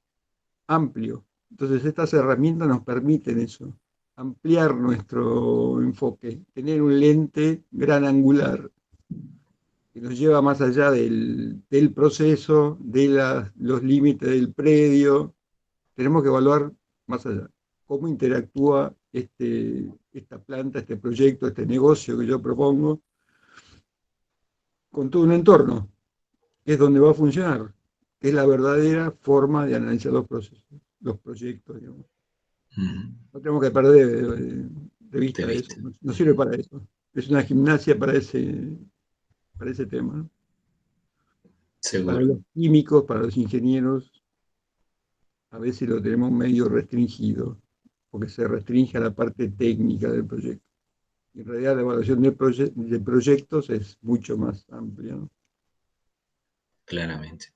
amplio. Entonces estas herramientas nos permiten eso, ampliar nuestro enfoque, tener un lente gran angular que nos lleva más allá del proceso, de los límites del predio. Tenemos que evaluar más allá cómo interactúa esta planta, este proyecto, este negocio que yo propongo con todo un entorno, que es donde va a funcionar, que es la verdadera forma de analizar los procesos, los proyectos, digamos. Ujú. No tenemos que perder de De vista eso, vista. no, no sirve Ujú. para eso. Es una gimnasia para ese tema, ¿no? Y para Seguro. los químicos, para los ingenieros, a veces lo tenemos medio restringido, porque se restringe a la parte técnica del proyecto. Y en realidad la evaluación de proyectos es mucho más amplia, ¿no? Claramente.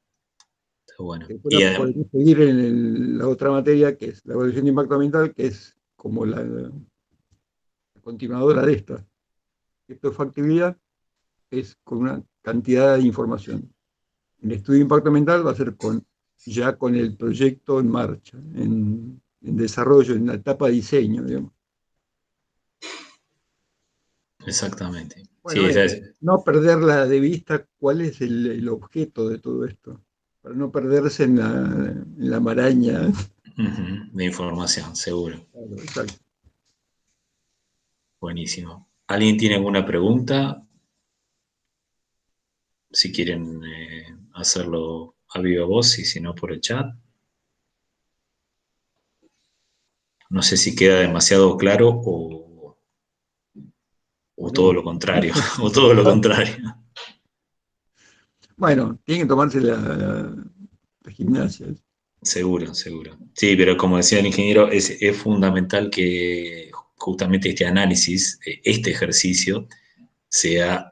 Está bueno. Después podemos seguir en la otra materia, que es la evaluación de impacto ambiental, que es como la continuadora de esta. Esto es factibilidad, es con una cantidad de información. El estudio de impacto ambiental va a ser ya con el proyecto en marcha, en desarrollo, en la etapa de diseño, digamos. Exactamente. Sí, Bueno, eso, no perderla de vista cuál es el objeto de todo esto, para no perderse en la maraña. ujú, de información, seguro. Claro, exacto. Buenísimo. ¿Alguien tiene alguna pregunta? Si quieren hacerlo a viva voz y si no por el chat. No sé si queda demasiado claro o todo No. lo contrario, o todo lo contrario. Bueno, tienen que tomarse la gimnasia. Seguro, seguro. Sí, pero como decía el ingeniero, es fundamental que justamente este análisis, este ejercicio, sea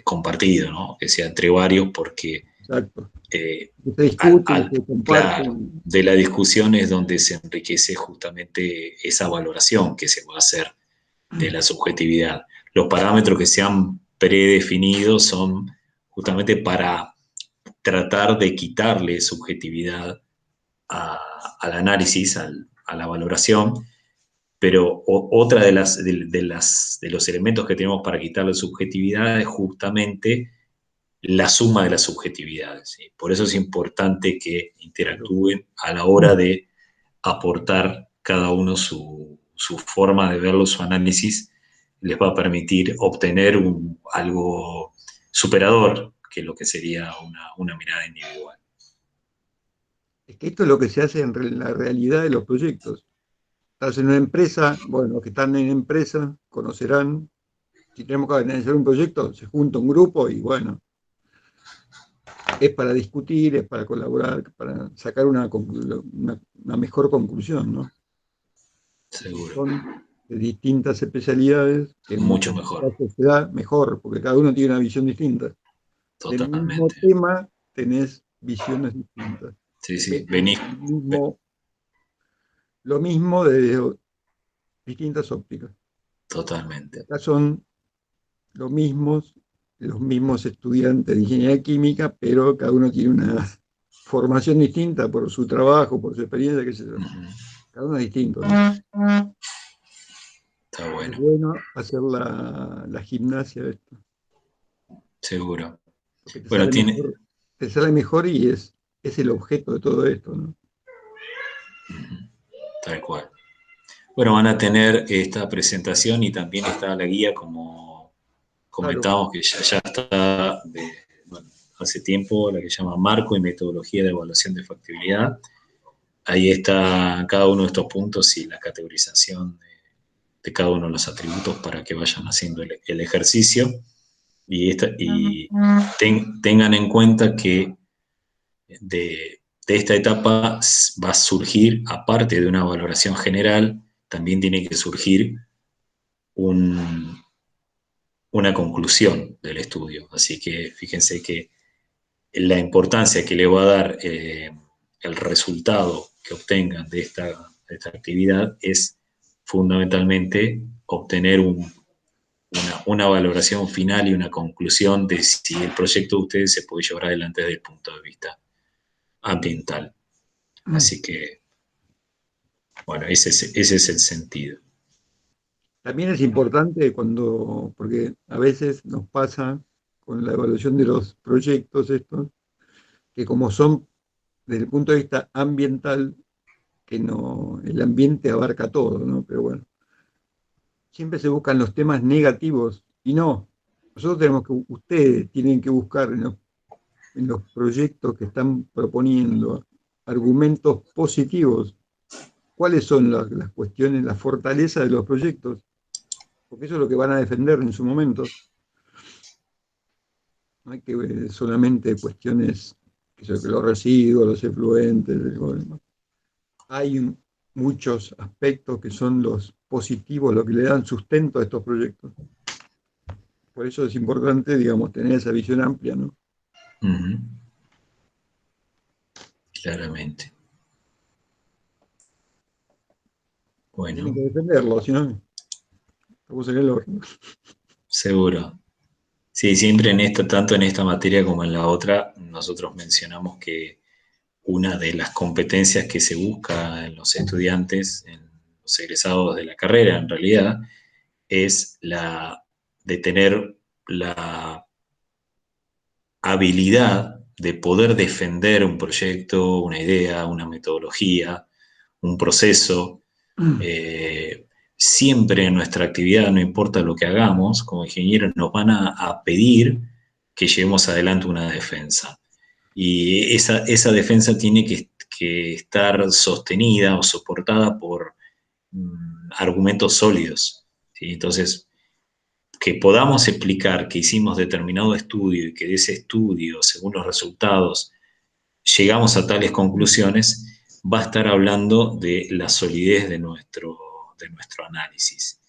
compartido, ¿no? Que sea entre varios, porque Exacto. eh, Que se discute, que se comparte. claro, de la discusión es donde se enriquece justamente esa valoración que se va a hacer de la subjetividad. Los parámetros que se han predefinido son justamente para tratar de quitarle subjetividad al análisis, a la valoración, pero otra de los elementos que tenemos para quitarle subjetividad es justamente la suma de las subjetividades. ¿Sí? Por eso es importante que interactúen a la hora de aportar cada uno su forma de verlo, su análisis, les va a permitir obtener algo superador que lo que sería una mirada individual. Es que esto es lo que se hace en la realidad de los proyectos. Estás en una empresa, bueno, los que están en empresa conocerán, si tenemos que analizar un proyecto, se junta un grupo y bueno, es para discutir, es para colaborar, para sacar una mejor conclusión, ¿no? Si Seguro. son de distintas especialidades, que en Mucho muchos mejor. casos se da mejor, porque cada uno tiene una visión distinta. Del mismo Totalmente. tema tenés visiones distintas. Sí, sí. Ves Venís. lo mismo desde distintas ópticas. Totalmente. Acá son los mismos estudiantes de ingeniería química, pero cada uno tiene una formación distinta por su trabajo, por su experiencia, qué sé yo. Ujú. Cada uno es distinto, ¿no? Está Es bueno. bueno hacer la gimnasia de esto, Seguro. porque Bueno, tiene. te sale mejor y es el objeto de todo esto, ¿no? Ujú. Tal cual. Bueno, van a tener esta presentación y también está la guía, como Claro. comentamos, que ya está bueno, hace tiempo, la que se llama Marco y Metodología de Evaluación de Factibilidad. Ahí está cada uno de estos puntos y la categorización de cada uno de los atributos para que vayan haciendo el ejercicio. Y tengan en cuenta que de esta etapa va a surgir, aparte de una valoración general, también tiene que surgir un, una conclusión del estudio. Así que fíjense que la importancia que le va a dar el resultado que obtengan de esta actividad es fundamentalmente obtener una valoración final y una conclusión de si el proyecto de ustedes se puede llevar adelante desde el punto de vista ambiental. Así que, bueno, ese es el sentido. También es importante porque a veces nos pasa con la evaluación de los proyectos estos, que como son desde el punto de vista ambiental, que no, el ambiente abarca todo, ¿no? Pero bueno, siempre se buscan los temas negativos y no. Ustedes tienen que buscar en los proyectos que están proponiendo argumentos positivos. ¿Cuáles son las cuestiones, las fortalezas de los proyectos? Porque eso es lo que van a defender en su momento. No hay que ver solamente cuestiones, que los residuos, los efluentes, bueno, hay muchos aspectos que son los positivos, lo que le dan sustento a estos proyectos. Por eso es importante, digamos, tener esa visión amplia, ¿no? Ujú, claramente. Tienen que Bueno, defenderlo, si no, estamos en el horno. seguro. Sí, siempre tanto en esta materia como en la otra, nosotros mencionamos que una de las competencias que se busca en los estudiantes, en los egresados de la carrera, en realidad, es la de tener la habilidad de poder defender un proyecto, una idea, una metodología, un proceso, eh, siempre en nuestra actividad, no importa lo que hagamos, como ingenieros nos van a pedir que llevemos adelante una defensa. Y esa defensa tiene que estar sostenida o soportada por argumentos sólidos, ¿sí? Entonces, que podamos explicar que hicimos determinado estudio y que de ese estudio, según los resultados, llegamos a tales conclusiones, va a estar hablando de la solidez de nuestro análisis.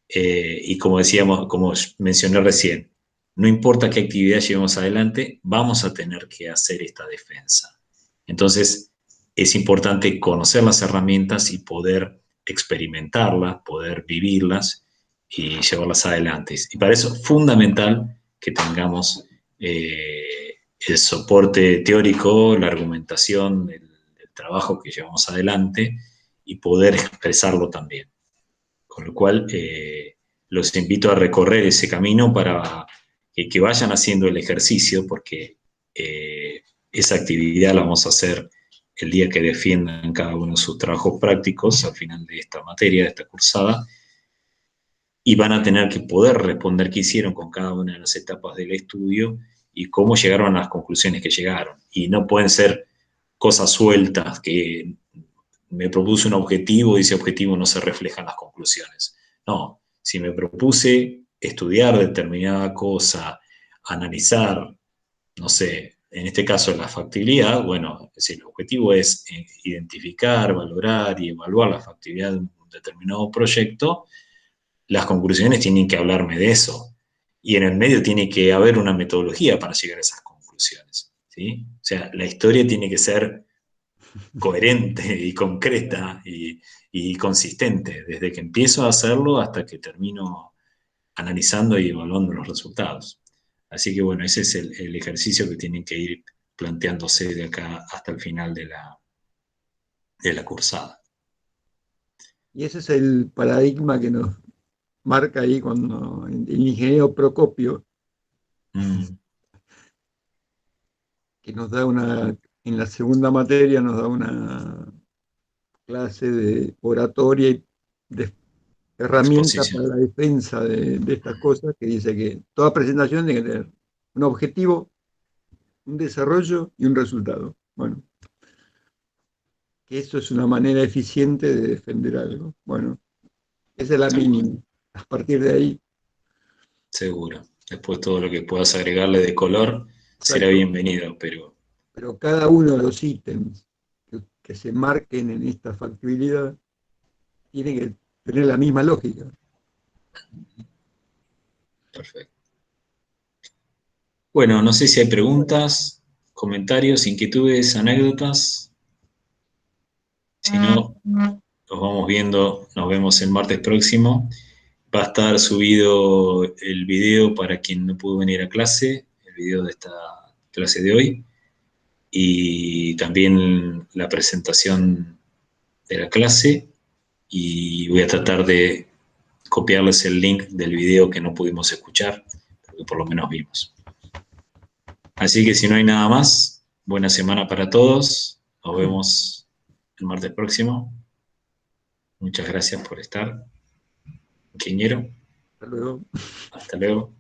Y como decíamos, como mencioné recién, no importa qué actividad llevemos adelante, vamos a tener que hacer esta defensa. Entonces, es importante conocer las herramientas y poder experimentarlas, poder vivirlas y llevarlas adelante. Y para eso es fundamental que tengamos el soporte teórico, la argumentación, el trabajo que llevamos adelante y poder expresarlo también. Con lo cual, los invito a recorrer ese camino para que vayan haciendo el ejercicio, porque esa actividad la vamos a hacer el día que defiendan cada uno de sus trabajos prácticos al final de esta materia, de esta cursada, y van a tener que poder responder qué hicieron con cada una de las etapas del estudio y cómo llegaron a las conclusiones que llegaron. Y no pueden ser cosas sueltas que me propuse un objetivo y ese objetivo no se refleja en las conclusiones. No, si me propuse estudiar determinada cosa, analizar, no sé, en este caso la factibilidad, bueno, si el objetivo es identificar, valorar y evaluar la factibilidad de un determinado proyecto, las conclusiones tienen que hablarme de eso. Y en el medio tiene que haber una metodología para llegar a esas conclusiones, ¿sí? O sea, la historia tiene que ser coherente y concreta y consistente, desde que empiezo a hacerlo hasta que termino analizando y evaluando los resultados. Así que bueno, ese es el ejercicio que tienen que ir planteándose de acá hasta el final de la cursada. Y ese es el paradigma que nos marca ahí cuando el ingeniero Procopio, Mm, que nos da en la segunda materia nos da una clase de oratoria y de herramientas exposición. para la defensa de estas cosas, que dice que toda presentación tiene que tener un objetivo, un desarrollo y un resultado. Bueno, que eso es una manera eficiente de defender algo. Bueno, esa es la mínima. A partir de ahí, Seguro. Después todo lo que puedas agregarle de color será exacto. bienvenido, pero Pero cada uno de los ítems que se marquen en esta factibilidad tiene que tener la misma lógica. perfecto. Bueno, no sé si hay preguntas, comentarios, inquietudes, anécdotas. Si no, nos vamos viendo, nos vemos el martes próximo. Va a estar subido el video para quien no pudo venir a clase, el video de esta clase de hoy, y también la presentación de la clase. Y voy a tratar de copiarles el link del video que no pudimos escuchar, porque por lo menos vimos. Así que si no hay nada más, buena semana para todos. Nos vemos el martes próximo. Muchas gracias por estar, ingeniero. Hasta luego. Hasta luego.